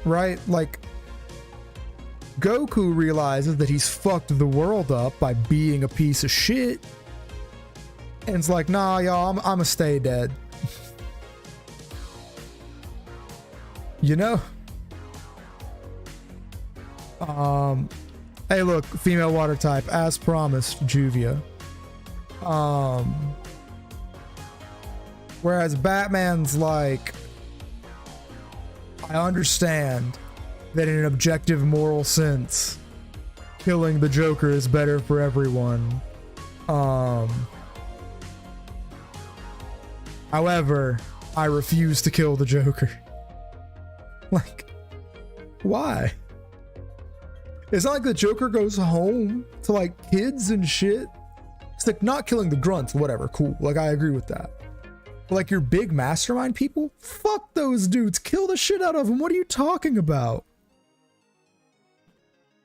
Speaker 1: Right? Like, Goku realizes that he's fucked the world up by being a piece of shit. And it's like, nah, y'all, I'ma stay dead. You know? Hey, look, female water type, as promised, Juvia. Whereas Batman's like, I understand that in an objective moral sense, killing the Joker is better for everyone. However, I refuse to kill the Joker. Like, why? It's not like the Joker goes home to like kids and shit. It's like, not killing the grunts, whatever, cool. Like, I agree with that. But like your big mastermind people, fuck those dudes. Kill the shit out of them. What are you talking about?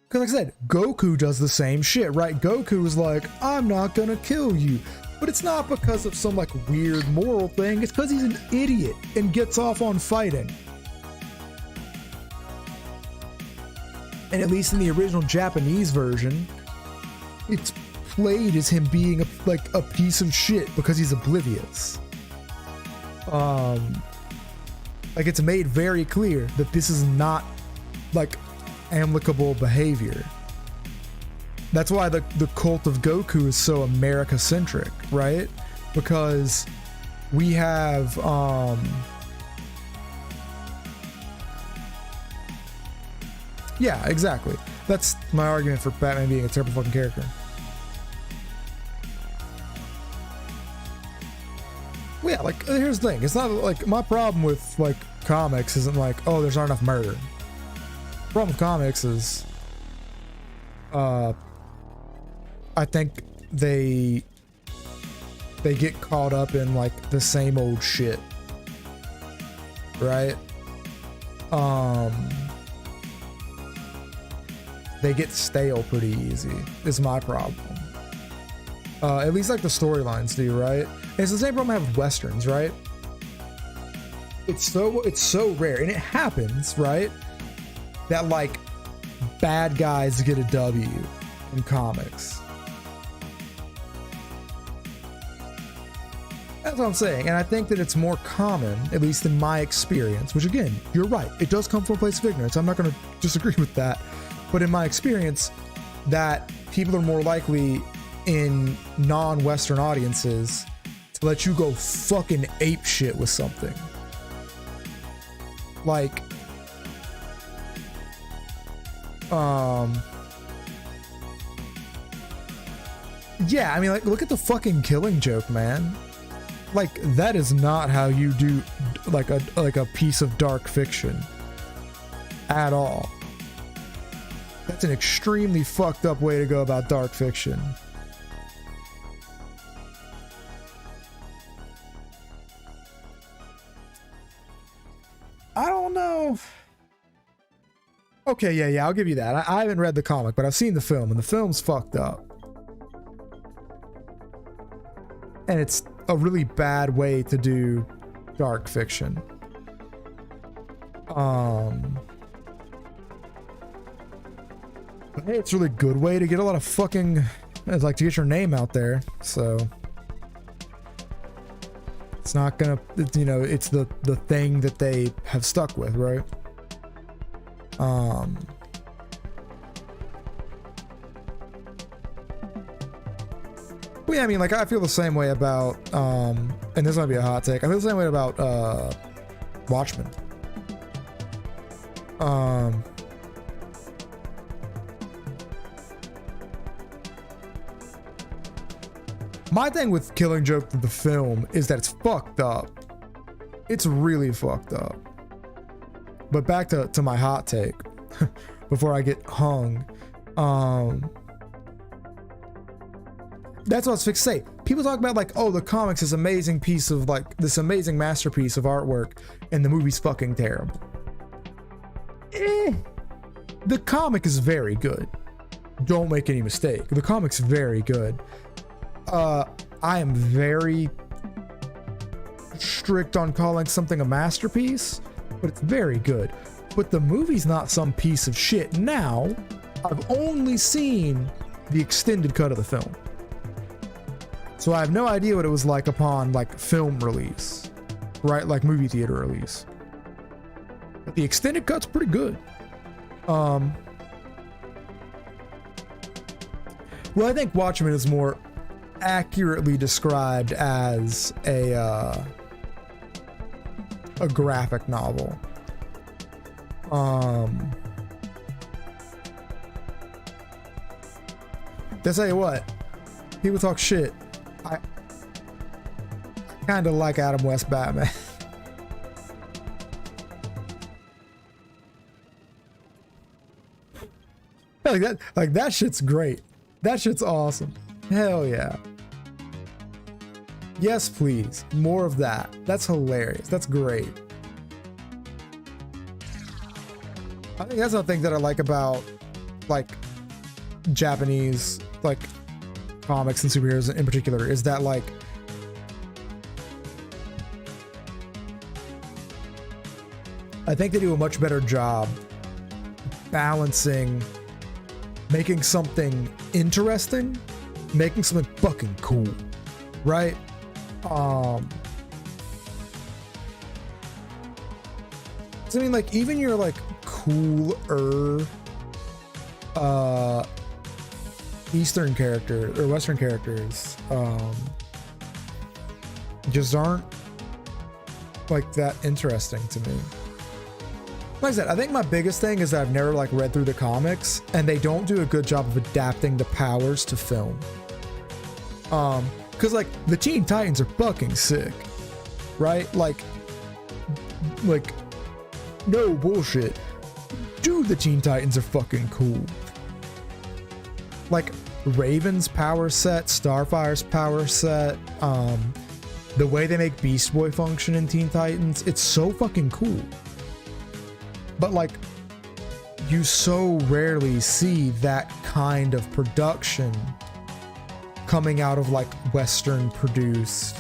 Speaker 1: Because like I said, Goku does the same shit, right? Goku is like, I'm not gonna kill you. But it's not because of some like weird moral thing. It's because he's an idiot and gets off on fighting. And at least in the original Japanese version, it's played as him being a piece of shit because he's oblivious. Like, it's made very clear that this is not like amicable behavior. That's why the cult of Goku is so America-centric, right? Because we have yeah, exactly. That's my argument for Batman being a terrible fucking character. Well, yeah, like, here's the thing. It's not like my problem with like comics isn't like, oh, there's not enough murder. The problem with comics is I think they get caught up in like the same old shit, right? They get stale pretty easy, is my problem. At least like the storylines do, right? And it's the same problem I have with Westerns, right? It's so rare, and it happens, right? That like bad guys get a W in comics. That's what I'm saying. And I think that it's more common, at least in my experience, which again, you're right. It does come from a place of ignorance. I'm not going to disagree with that. But in my experience, that people are more likely in non-Western audiences to let you go fucking ape shit with something. Like, yeah, I mean, like, look at the fucking Killing Joke, man. Like, that is not how you do like a piece of dark fiction at all. That's an extremely fucked up way to go about dark fiction. I don't know. Okay, yeah, I'll give you that. I haven't read the comic, but I've seen the film, and the film's fucked up. And it's a really bad way to do dark fiction. But hey, it's a really good way to get a lot of fucking, like, to get your name out there. So it's not gonna, you know, it's the thing that they have stuck with, right? Well, yeah, I mean, like, I feel the same way about, and this might be a hot take, I feel the same way about, Watchmen. My thing with Killing Joke, the film, is that it's fucked up. It's really fucked up. But back to my hot take, before I get hung, that's what I was fixed to say. People talk about, like, oh, the comics is amazing piece of, like, this amazing masterpiece of artwork, and the movie's fucking terrible. The comic is very good. Don't make any mistake. The comic's very good. I am very strict on calling something a masterpiece, but it's very good. But the movie's not some piece of shit. Now, I've only seen the extended cut of the film, so I have no idea what it was like upon, like, film release, right? Like movie theater release. But the extended cut's pretty good. Well, I think Watchmen is more accurately described as a graphic novel. To tell you what, people talk shit. I kind of like Adam West Batman. like that shit's great. That shit's awesome. Hell yeah. Yes, please. More of that. That's hilarious. That's great. I think that's the thing that I like about, like, Japanese, like, comics and superheroes in particular, is that, like, I think they do a much better job balancing making something interesting, making something fucking cool, right? So I mean, like, even your, like, cooler Eastern character or Western characters just aren't, like, that interesting to me. Like I said, I think my biggest thing is that I've never, like, read through the comics, and they don't do a good job of adapting the powers to film. Because, like, the Teen Titans are fucking sick, right? Like, no bullshit. Dude, the Teen Titans are fucking cool. Like, Raven's power set, Starfire's power set, the way they make Beast Boy function in Teen Titans, it's so fucking cool. But, like, you so rarely see that kind of production coming out of, like, Western produced,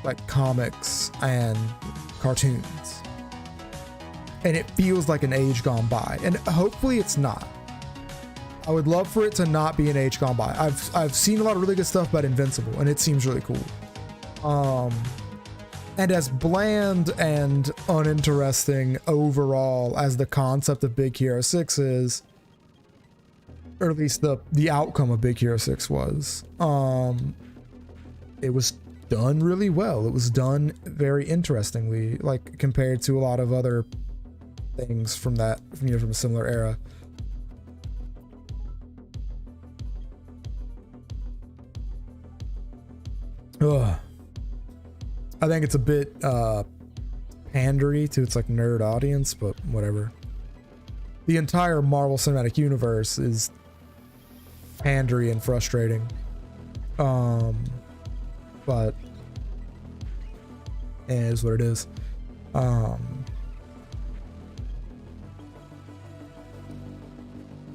Speaker 1: like, comics and cartoons. And it feels like an age gone by, and hopefully it's not. I would love for it to not be an age gone by. I've seen a lot of really good stuff about Invincible, and it seems really cool. And as bland and uninteresting overall as the concept of Big Hero 6 is, or at least the outcome of Big Hero 6 was, it was done really well. It was done very interestingly, like compared to a lot of other things from that, from a similar era. Ugh. I think it's a bit pandery to its like nerd audience, but whatever. The entire Marvel Cinematic Universe is pandery and frustrating. But it is what it is.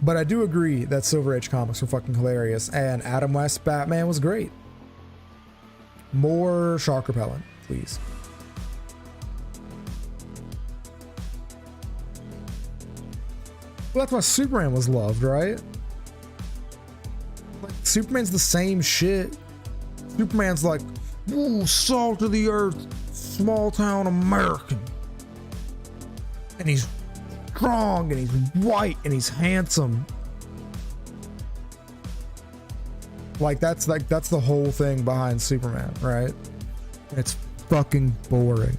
Speaker 1: But I do agree that Silver Age comics were fucking hilarious, and Adam West's Batman was great. More shark repellent, please. Well, that's why Superman was loved, right? Like, Superman's the same shit. Superman's like, ooh, salt of the earth, small town American. And he's strong, and he's white, and he's handsome. Like that's the whole thing behind Superman, right? It's fucking boring.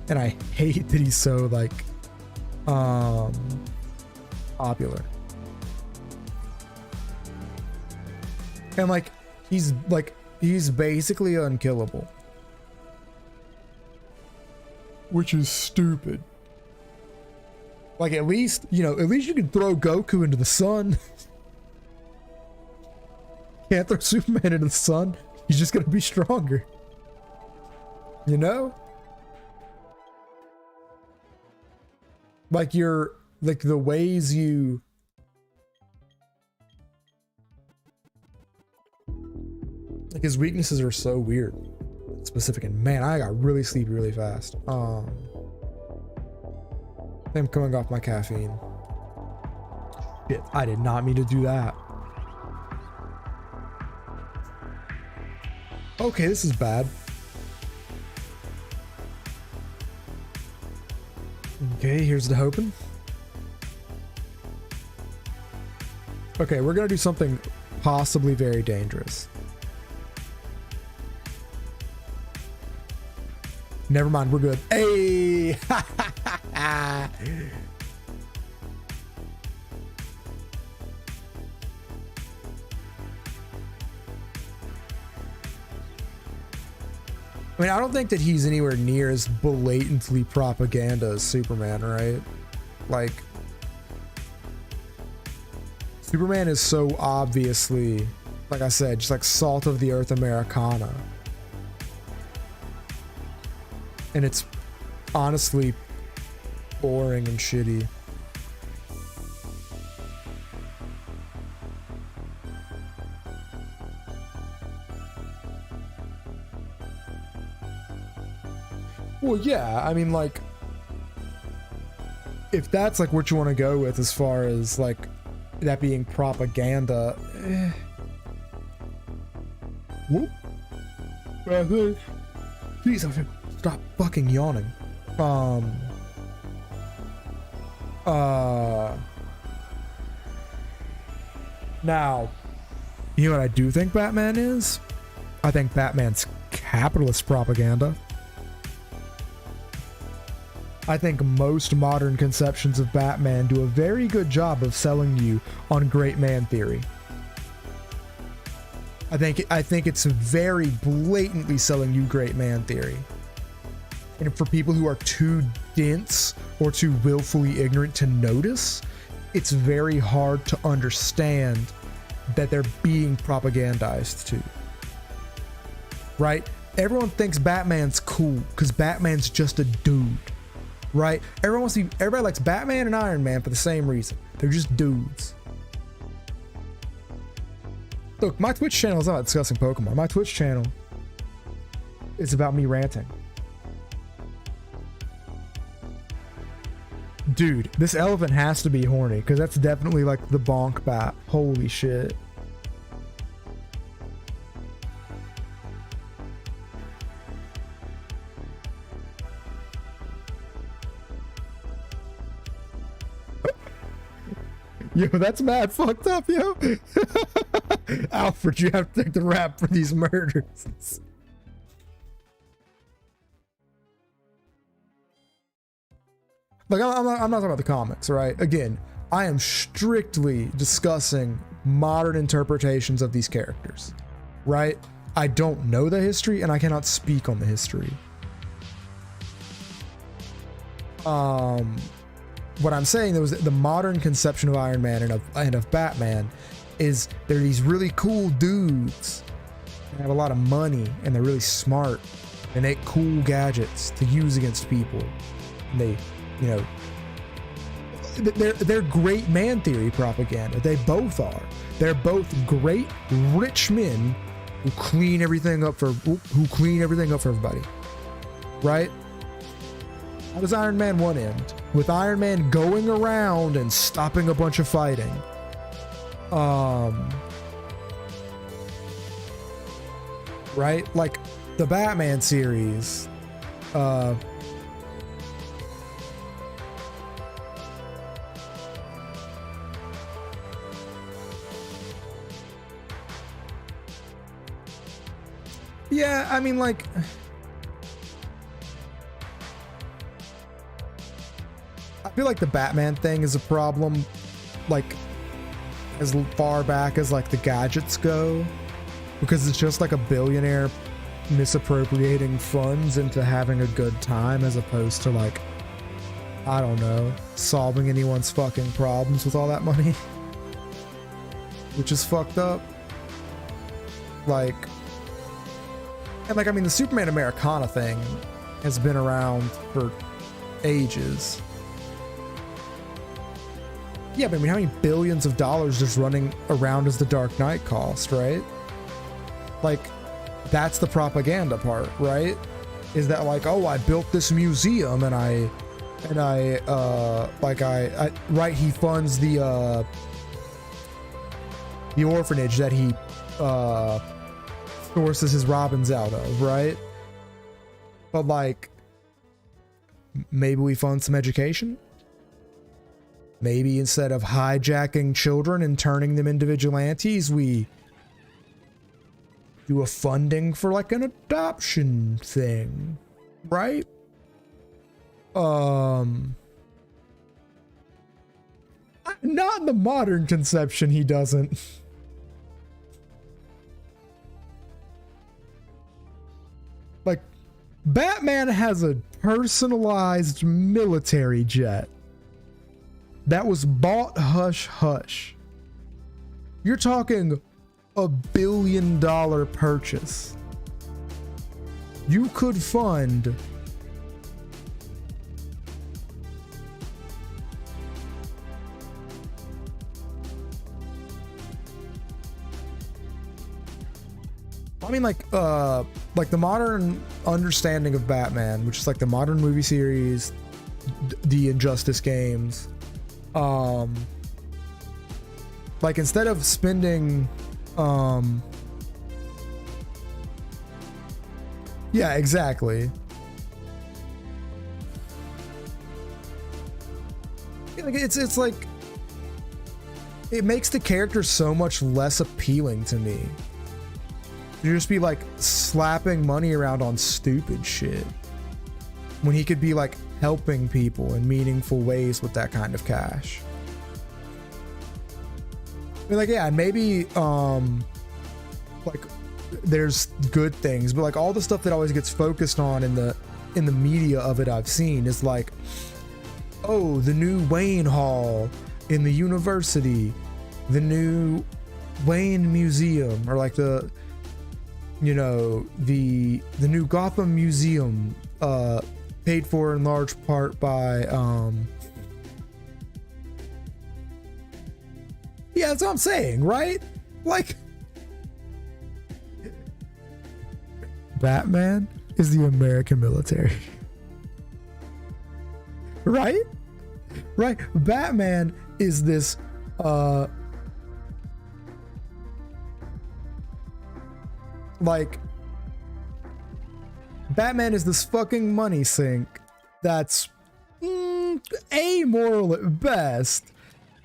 Speaker 1: And I hate that he's so like popular. And like he's basically unkillable. Which is stupid. Like at least you can throw Goku into the sun. Can't throw Superman into the sun. He's just gonna be stronger. You know? Like the ways you like his weaknesses are so weird. Specific, and man, I got really sleepy really fast. I'm coming off my caffeine. Shit, I did not mean to do that. Okay, this is bad. Okay, here's the hoping. Okay, we're gonna do something possibly very dangerous. Never mind, we're good. Hey! I mean, I don't think that he's anywhere near as blatantly propaganda as Superman, right? Like, Superman is so obviously, like I said, just like salt of the earth Americana. And it's honestly boring and shitty. Well, yeah, I mean, like, if that's like what you want to go with as far as like that being propaganda, Whoop. Please, stop fucking yawning. Now, you know what I do think Batman is? I think Batman's capitalist propaganda. I think most modern conceptions of Batman do a very good job of selling you on great man theory. I think it's very blatantly selling you great man theory. And for people who are too dense or too willfully ignorant to notice, it's very hard to understand that they're being propagandized to. Right? Everyone thinks Batman's cool because Batman's just a dude. Right? Everybody likes Batman and Iron Man for the same reason. They're just dudes. Look, my Twitch channel is not about discussing Pokemon. My Twitch channel is about me ranting. Dude, this elephant has to be horny because that's definitely like the bonk bat. Holy shit. Yo, that's mad fucked up, yo. Alfred, you have to take the rap for these murders. Like, I'm not talking about the comics, right? Again, I am strictly discussing modern interpretations of these characters, right? I don't know the history, and I cannot speak on the history. What I'm saying was that the modern conception of Iron Man and of Batman is they're these really cool dudes that have a lot of money, and they're really smart, and they make cool gadgets to use against people. And they, you know, they're great man theory propaganda. They both are. They're both great rich men who clean everything up for everybody, right? How does Iron Man 1 end? With Iron Man going around and stopping a bunch of fighting. Right? Like the Batman series, yeah, I mean, like, I feel like the Batman thing is a problem, like, as far back as, like, the gadgets go, because it's just like a billionaire misappropriating funds into having a good time, as opposed to, like, I don't know, solving anyone's fucking problems with all that money. Which is fucked up. Like, and like, I mean, the Superman Americana thing has been around for ages. Yeah, but I mean, how many billions of dollars just running around as the Dark Knight cost, right? Like, that's the propaganda part, right? Is that like, oh, I built this museum and I right, he funds the orphanage that he sources his robins out of, right? But like, maybe we fund some education. Maybe instead of hijacking children and turning them into vigilantes, we do a funding for like an adoption thing, right? Not in the modern conception, he doesn't. Like, Batman has a personalized military jet that was bought hush hush. You're talking $1 billion purchase. You could fund I mean, like the modern understanding of Batman, which is like the modern movie series, the Injustice games, like, instead of spending, yeah, exactly. Like, it's like, it makes the character so much less appealing to me. You just be like slapping money around on stupid shit when he could be like helping people in meaningful ways with that kind of cash. I mean, like, yeah, maybe like there's good things, but like all the stuff that always gets focused on in the media of it I've seen is like, oh, the new Wayne Hall in the university, the new Wayne Museum, or like the, you know, the new Gotham Museum, paid for in large part by, yeah, that's what I'm saying, right? Like, Batman is the American military. Right? Right? Batman is this, like, Batman is this fucking money sink that's amoral at best,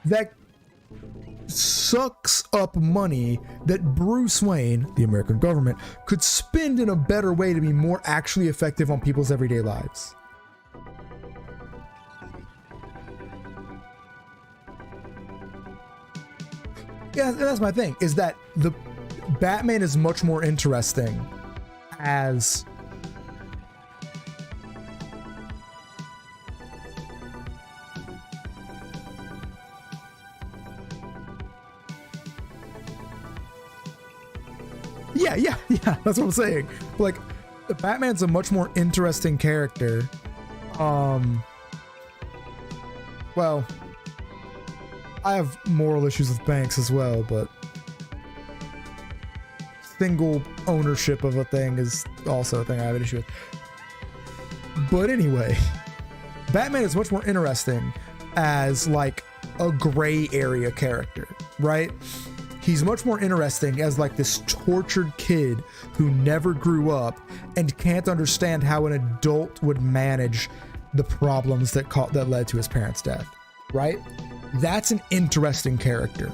Speaker 1: that sucks up money that Bruce Wayne, the American government, could spend in a better way to be more actually effective on people's everyday lives. Yeah, that's my thing, is that the Batman is much more interesting as yeah, that's what I'm saying. Like, Batman's a much more interesting character. Well, I have moral issues with banks as well, but single ownership of a thing is also a thing I have an issue with. But anyway, Batman is much more interesting as like a gray area character, right? He's much more interesting as like this tortured kid who never grew up and can't understand how an adult would manage the problems that led to his parents' death, right? That's an interesting character.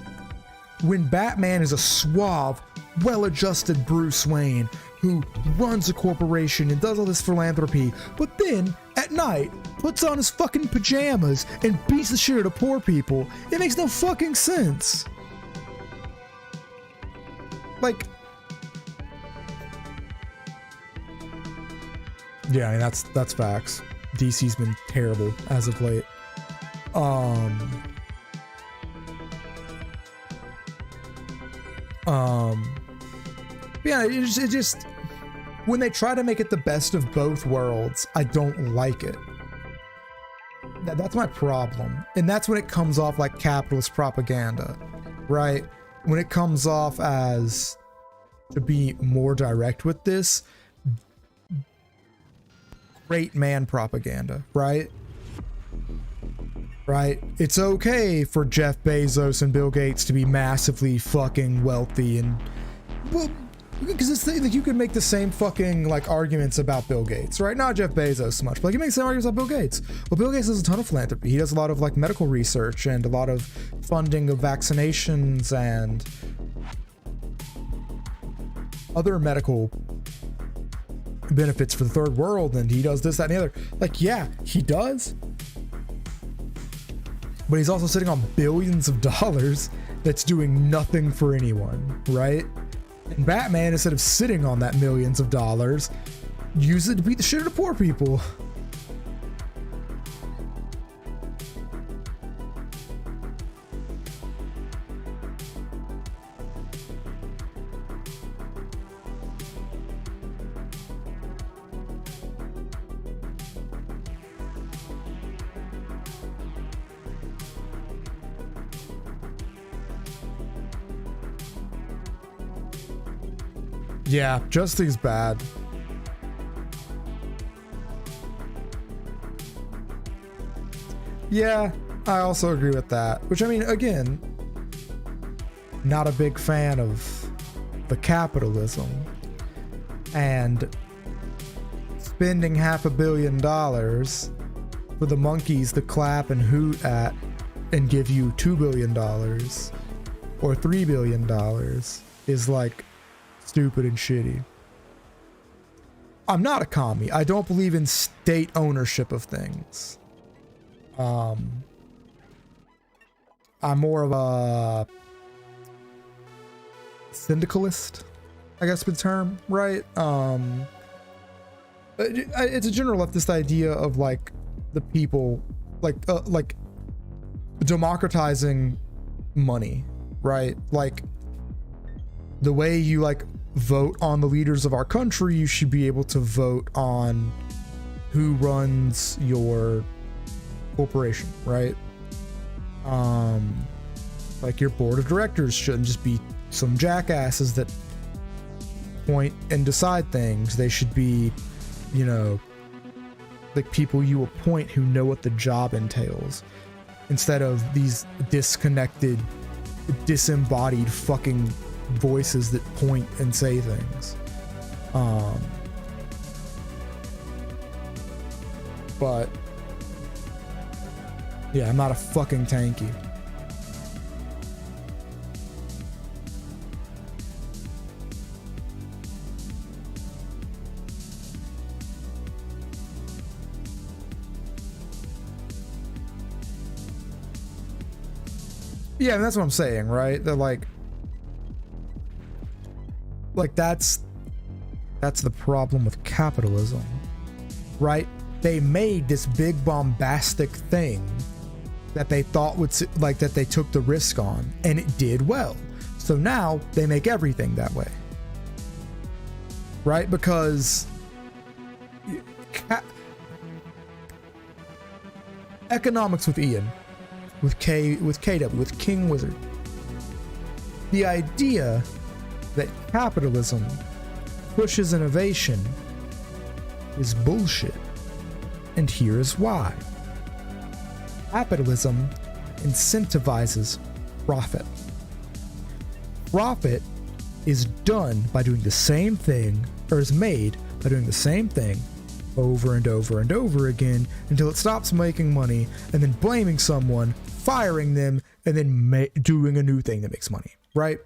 Speaker 1: When Batman is a suave, well-adjusted Bruce Wayne who runs a corporation and does all this philanthropy, but then at night puts on his fucking pajamas and beats the shit out of poor people, it makes no fucking sense. Like, yeah, I mean, that's facts. DC's been terrible as of late. Yeah, it just when they try to make it the best of both worlds, I don't like it. That's my problem, and that's when it comes off like capitalist propaganda, right? When it comes off as, to be more direct with this, great man propaganda, right? Right? It's okay for Jeff Bezos and Bill Gates to be massively fucking wealthy, and well, because it's like you could make the same fucking like arguments about Bill Gates, right? Not Jeff Bezos so much, but like you make the same arguments about Bill Gates. Well, Bill Gates does a ton of philanthropy. He does a lot of like medical research and a lot of funding of vaccinations and other medical benefits for the third world, and he does this, that, and the other. Like, yeah, he does. But he's also sitting on billions of dollars that's doing nothing for anyone, right? And Batman, instead of sitting on that millions of dollars, uses it to beat the shit out of poor people. Yeah, Justice League's bad. Yeah, I also agree with that. Which, I mean, again, not a big fan of the capitalism and spending $500 million for the monkeys to clap and hoot at and give you $2 billion or $3 billion is like stupid and shitty. I'm not a commie. I don't believe in state ownership of things. I'm more of a syndicalist, I guess the term, right? It's a general leftist idea of like the people, like democratizing money, right? Like the way you like vote on the leaders of our country, you should be able to vote on who runs your corporation, right? Like your board of directors shouldn't just be some jackasses that point and decide things. They should be, you know, like people you appoint who know what the job entails, instead of these disconnected, disembodied fucking voices that point and say things. But yeah, I'm not a fucking tanky. Yeah, and that's what I'm saying, right? They're like that's the problem with capitalism, right? They made this big bombastic thing that they thought would, like, that they took the risk on, and it did well. So now they make everything that way, right? Because economics with Ian, with KW, with King Wizard. The idea that capitalism pushes innovation is bullshit. And here is why. Capitalism incentivizes profit. Profit is done by doing the same thing, or is made by doing the same thing over and over and over again until it stops making money, and then blaming someone, firing them, and then doing a new thing that makes money, right?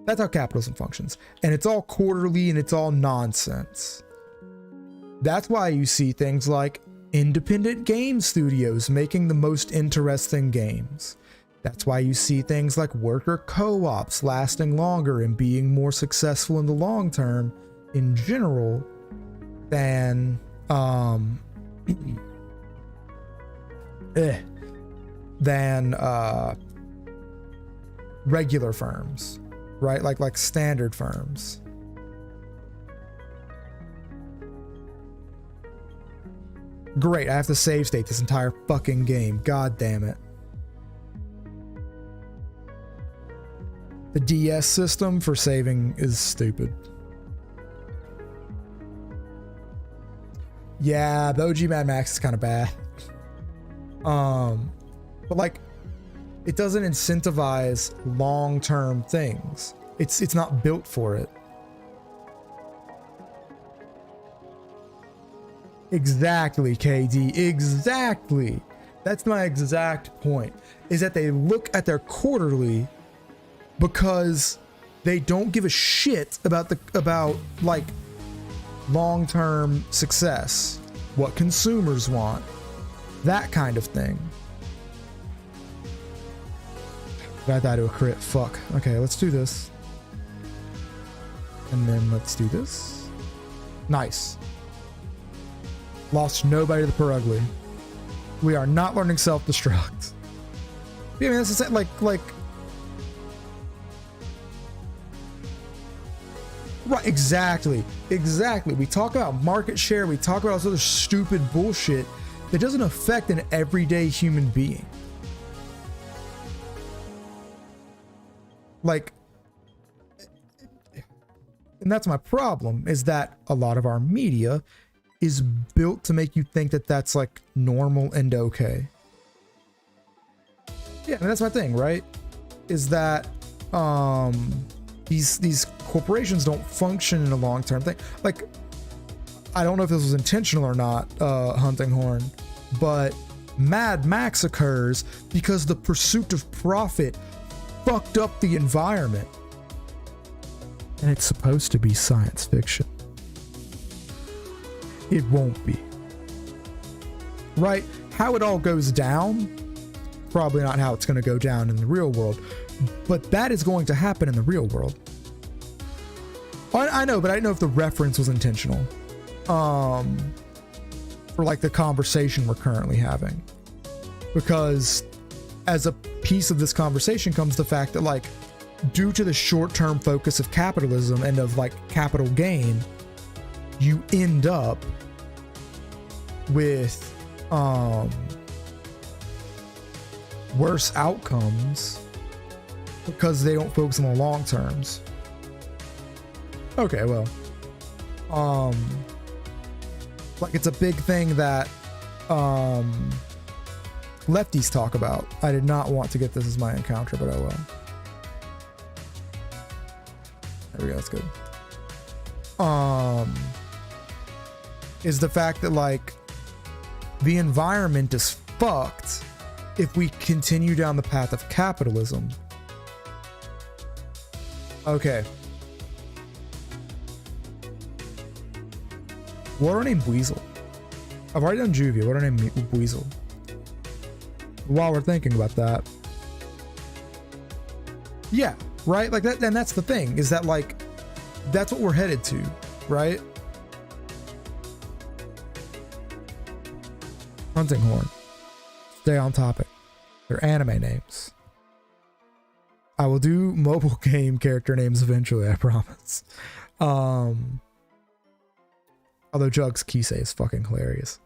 Speaker 1: That's how capitalism functions. And it's all quarterly and it's all nonsense. That's why you see things like independent game studios making the most interesting games. That's why you see things like worker co-ops lasting longer and being more successful in the long term in general than regular firms, right? Like standard firms. Great, I have to save state this entire fucking game. God damn it. The DS system for saving is stupid. Yeah, the OG Mad Max is kind of bad. But like, it doesn't incentivize long-term things. It's not built for it. Exactly, KD. Exactly. That's my exact point. Is that they look at their quarterly because they don't give a shit about like long-term success, what consumers want, that kind of thing. Did I die to a crit? Fuck. Okay, let's do this. And then let's do this. Nice. Lost nobody to the Perugly. We are not learning self-destruct. Yeah, I mean, that's the same, like right, exactly. We talk about market share, we talk about all this other stupid bullshit that doesn't affect an everyday human being. Like, and that's my problem, is that a lot of our media is built to make you think that that's like normal and okay. Yeah, and that's my thing, right? Is that these corporations don't function in a long-term thing. Like, I don't know if this was intentional or not, Hunting Horn, but Mad Max occurs because the pursuit of profit fucked up the environment. And it's supposed to be science fiction. It won't be. Right? How it all goes down, probably not how it's going to go down in the real world, but that is going to happen in the real world. I know, but I didn't know if the reference was intentional. For like the conversation we're currently having. Because as a piece of this conversation comes the fact that, like, due to the short-term focus of capitalism and of like capital gain, you end up with worse outcomes because they don't focus on the long terms. Okay, well, like, it's a big thing that lefties talk about. I did not want to get this as my encounter, but oh well. There we go, that's good. Is the fact that, like, the environment is fucked if we continue down the path of capitalism. Okay. What are named Weasel? I've already done Juvia. What are named Weasel? While we're thinking about that, Yeah, right? Like that, and that's the thing, is that like, that's what we're headed to, right? Hunting Horn. Stay on topic. They're anime names. I will do mobile game character names eventually, I promise. Although Jugs Kisei is fucking hilarious.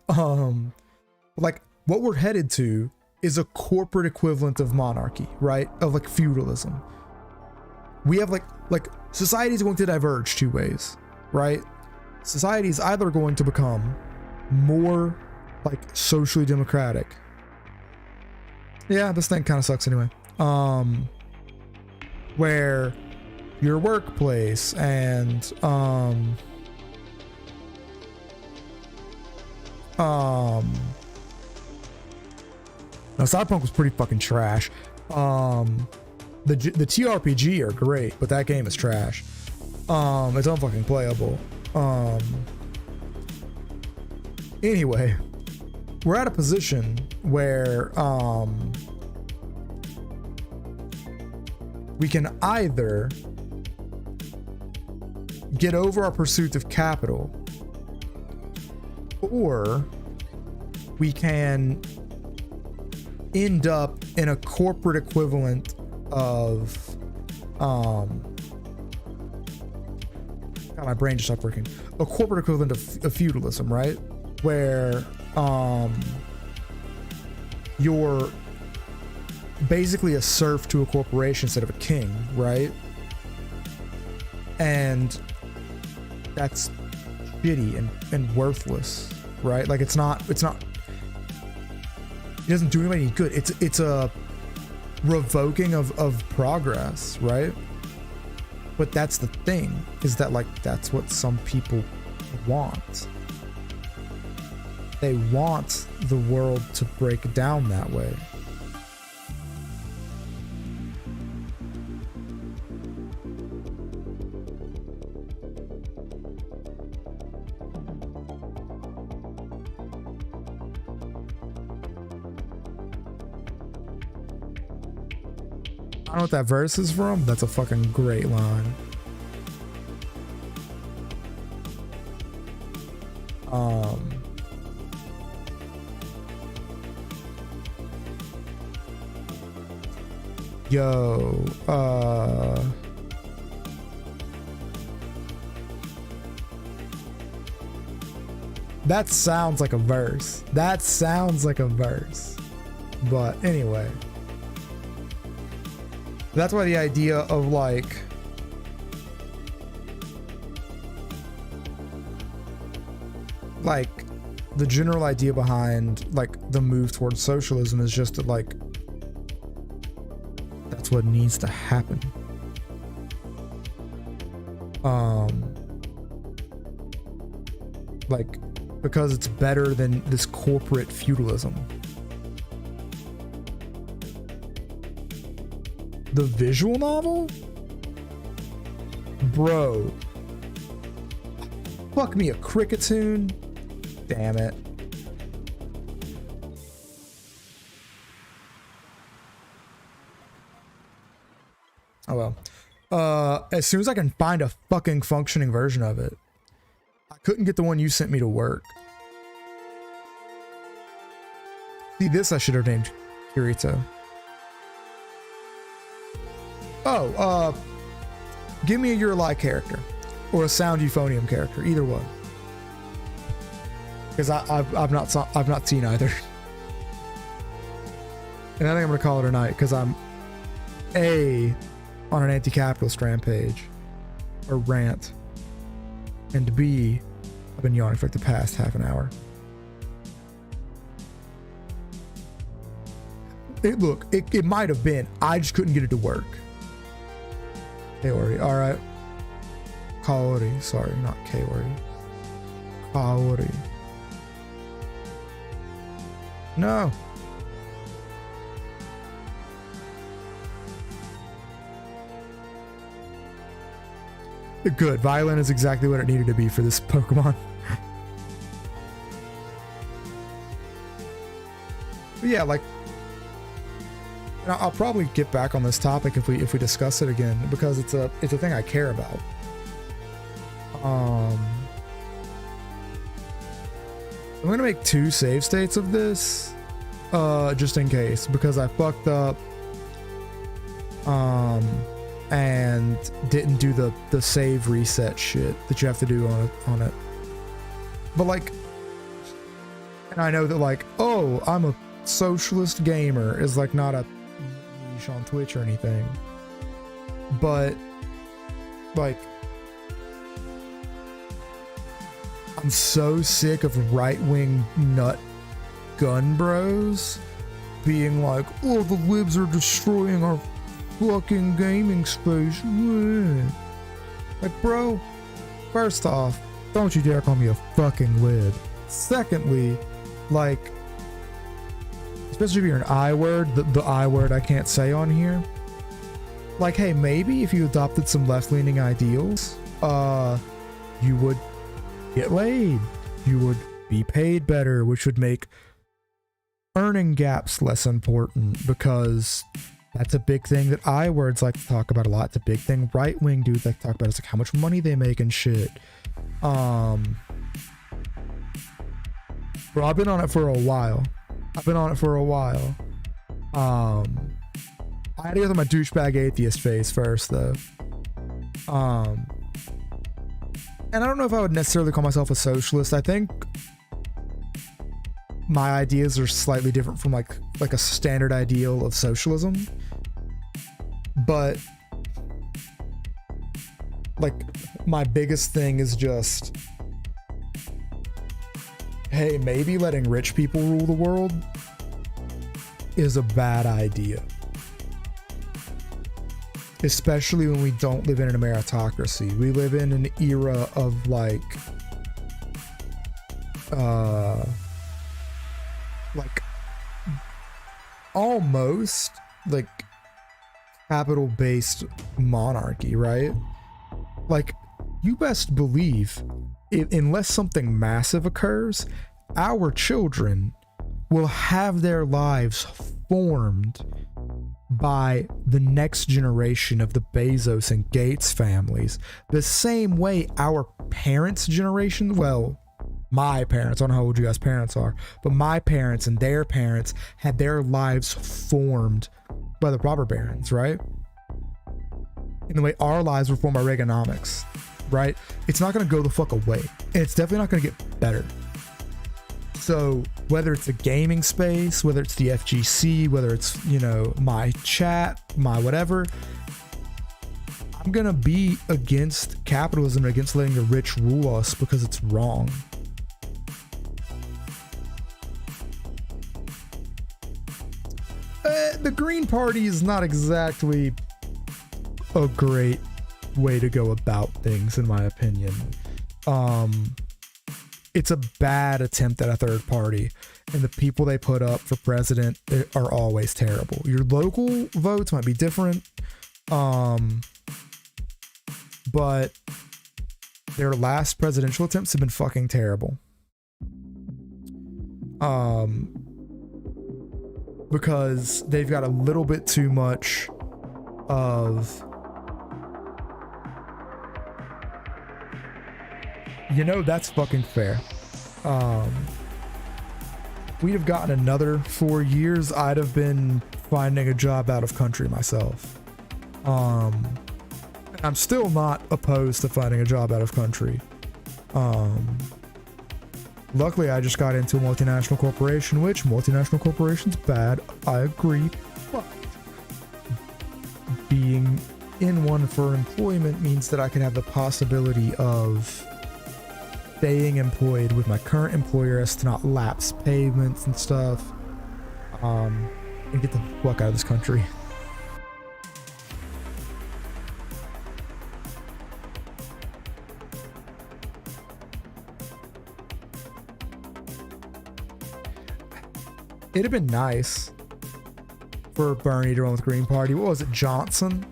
Speaker 1: Like what we're headed to is a corporate equivalent of monarchy, right? Of like feudalism. We have like society is going to diverge two ways, right? Society is either going to become more like socially democratic. Yeah, this thing kind of sucks anyway. Where your workplace and now Cyberpunk was pretty fucking trash. The TRPG are great, but that game is trash. It's unfucking playable. Anyway, we're at a position where we can either get over our pursuit of capital, or we can end up in a corporate equivalent of God, my brain just stopped working. A corporate equivalent of feudalism, right? Where you're basically a serf to a corporation instead of a king, right? And that's shitty and worthless, right? Like it's not it doesn't do anybody any good. It's a revoking of progress, right? But that's the thing, is that like that's what some people want. They want the world to break down that way. I don't know what that verse is from. That's a fucking great line. Yo, that sounds like a verse. That sounds like a verse. But anyway, that's why the idea of like the general idea behind like the move towards socialism is just that like that's what needs to happen. Like because it's better than this corporate feudalism. The visual novel? Bro. Fuck me a cricket tune. Damn it. Oh well. As soon as I can find a fucking functioning version of it. I couldn't get the one you sent me to work. See, this I should have named Kirito. Oh, give me a Urlai character or a Sound Euphonium character, either one. Because I've not seen either. And I think I'm gonna call it a night because I'm A, on an anti-capitalist rampage or rant, and B, I've been yawning for like the past half an hour. It might have been. I just couldn't get it to work. Kaori, all right. Kaori, sorry, not Kaori. Kaori. No. Good. Violin is exactly what it needed to be for this Pokemon. But yeah, like And I'll probably get back on this topic if we discuss it again, because it's a thing I care about. I'm gonna make 2 save states of this, just in case, because I fucked up, and didn't do the save reset shit that you have to do on it. But like, and I know that like, oh, I'm a socialist gamer is like not a niche on Twitch or anything, but like, I'm so sick of right-wing nut gun bros being like, oh, the libs are destroying our fucking gaming space. Like, bro, first off, don't you dare call me a fucking lib. Secondly, like, especially if you're an I word, the I word I can't say on here, like, hey, maybe if you adopted some left-leaning ideals, you would get laid, you would be paid better, which would make earning gaps less important, because that's a big thing that I words like to talk about a lot. It's a big thing right-wing dudes like to talk about. It's like how much money they make and shit. Bro, I've been on it for a while. I had to go through my douchebag atheist phase first, though. And I don't know if I would necessarily call myself a socialist. I think my ideas are slightly different from like a standard ideal of socialism. But like, my biggest thing is just, hey, maybe letting rich people rule the world is a bad idea. Especially when we don't live in an meritocracy. We live in an era of like almost like capital-based monarchy, right? Like, you best believe, unless something massive occurs, our children will have their lives formed by the next generation of the Bezos and Gates families, the same way our parents' generation, well, my parents, I don't know how old you guys' parents are, but my parents and their parents had their lives formed by the robber barons, right? In the way our lives were formed by Reaganomics, right? It's not going to go the fuck away, and it's definitely not going to get better. So whether it's a gaming space, whether it's the FGC, whether it's, you know, my chat, my whatever, I'm going to be against capitalism and against letting the rich rule us, because it's wrong. The Green Party is not exactly a great way to go about things, in my opinion. It's a bad attempt at a third party, and the people they put up for president are always terrible. Your local votes might be different, but their last presidential attempts have been fucking terrible. Because they've got a little bit too much of, you know, that's fucking fair. We'd have gotten another 4 years, I'd have been finding a job out of country myself. I'm still not opposed to finding a job out of country. Luckily, I just got into a multinational corporation, which multinational corporation's bad, I agree, but being in one for employment means that I can have the possibility of staying employed with my current employer as to not lapse payments and stuff, and get the fuck out of this country. It'd have been nice for Bernie to run with Green Party. What was it, Johnson?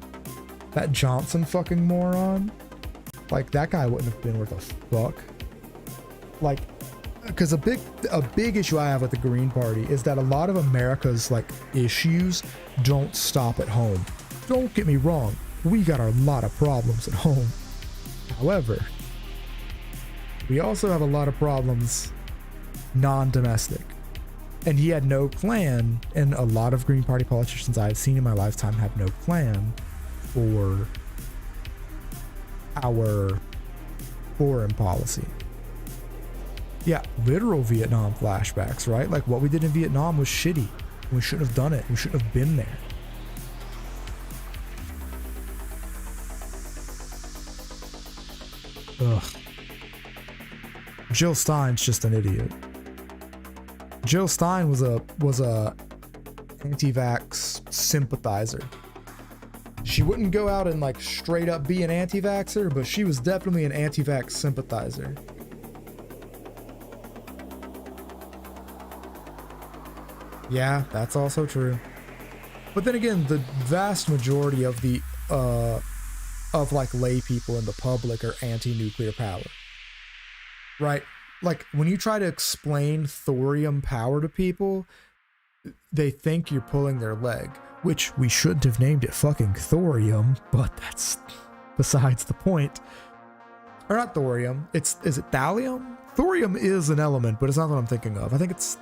Speaker 1: That Johnson fucking moron? Like, that guy wouldn't have been worth a fuck. Like, because a big issue I have with the Green Party is that a lot of America's like issues don't stop at home. Don't get me wrong, we got a lot of problems at home. However, we also have a lot of problems non-domestic. And he had no plan, and a lot of Green Party politicians I've seen in my lifetime have no plan for our foreign policy. Yeah, literal Vietnam flashbacks, right? Like what we did in Vietnam was shitty. We shouldn't have done it. We shouldn't have been there. Ugh. Jill Stein's just an idiot. Jill Stein was a anti-vax sympathizer. She wouldn't go out and like straight up be an anti-vaxxer, but she was definitely an anti-vax sympathizer. Yeah, that's also true. But then again, the vast majority of the of like lay people in the public are anti-nuclear power. Right? Like when you try to explain thorium power to people, they think you're pulling their leg, which we shouldn't have named it fucking thorium, but that's besides the point. Or not thorium, is it thallium? Thorium is an element, but it's not what I'm thinking of. I think it's,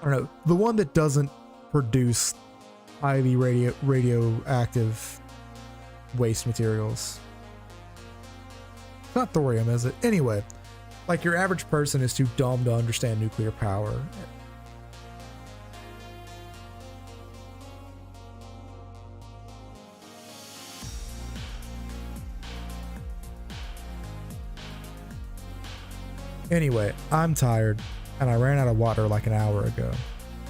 Speaker 1: I don't know, the one that doesn't produce highly radioactive waste materials. It's not thorium, is it? Anyway, like your average person is too dumb to understand nuclear power. Anyway, I'm tired, and I ran out of water like an hour ago.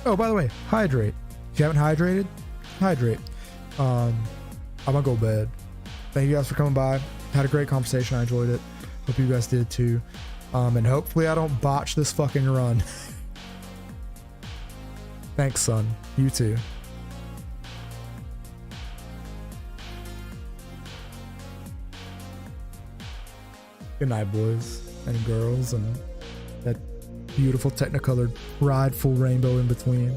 Speaker 1: Oh, by the way, hydrate. If you haven't hydrated, hydrate. I'm gonna go to bed. Thank you guys for coming by. Had a great conversation. I enjoyed it. Hope you guys did too. And hopefully I don't botch this fucking run. Thanks, son. You too. Good night, boys and girls, and that beautiful technicolored ride full rainbow in between.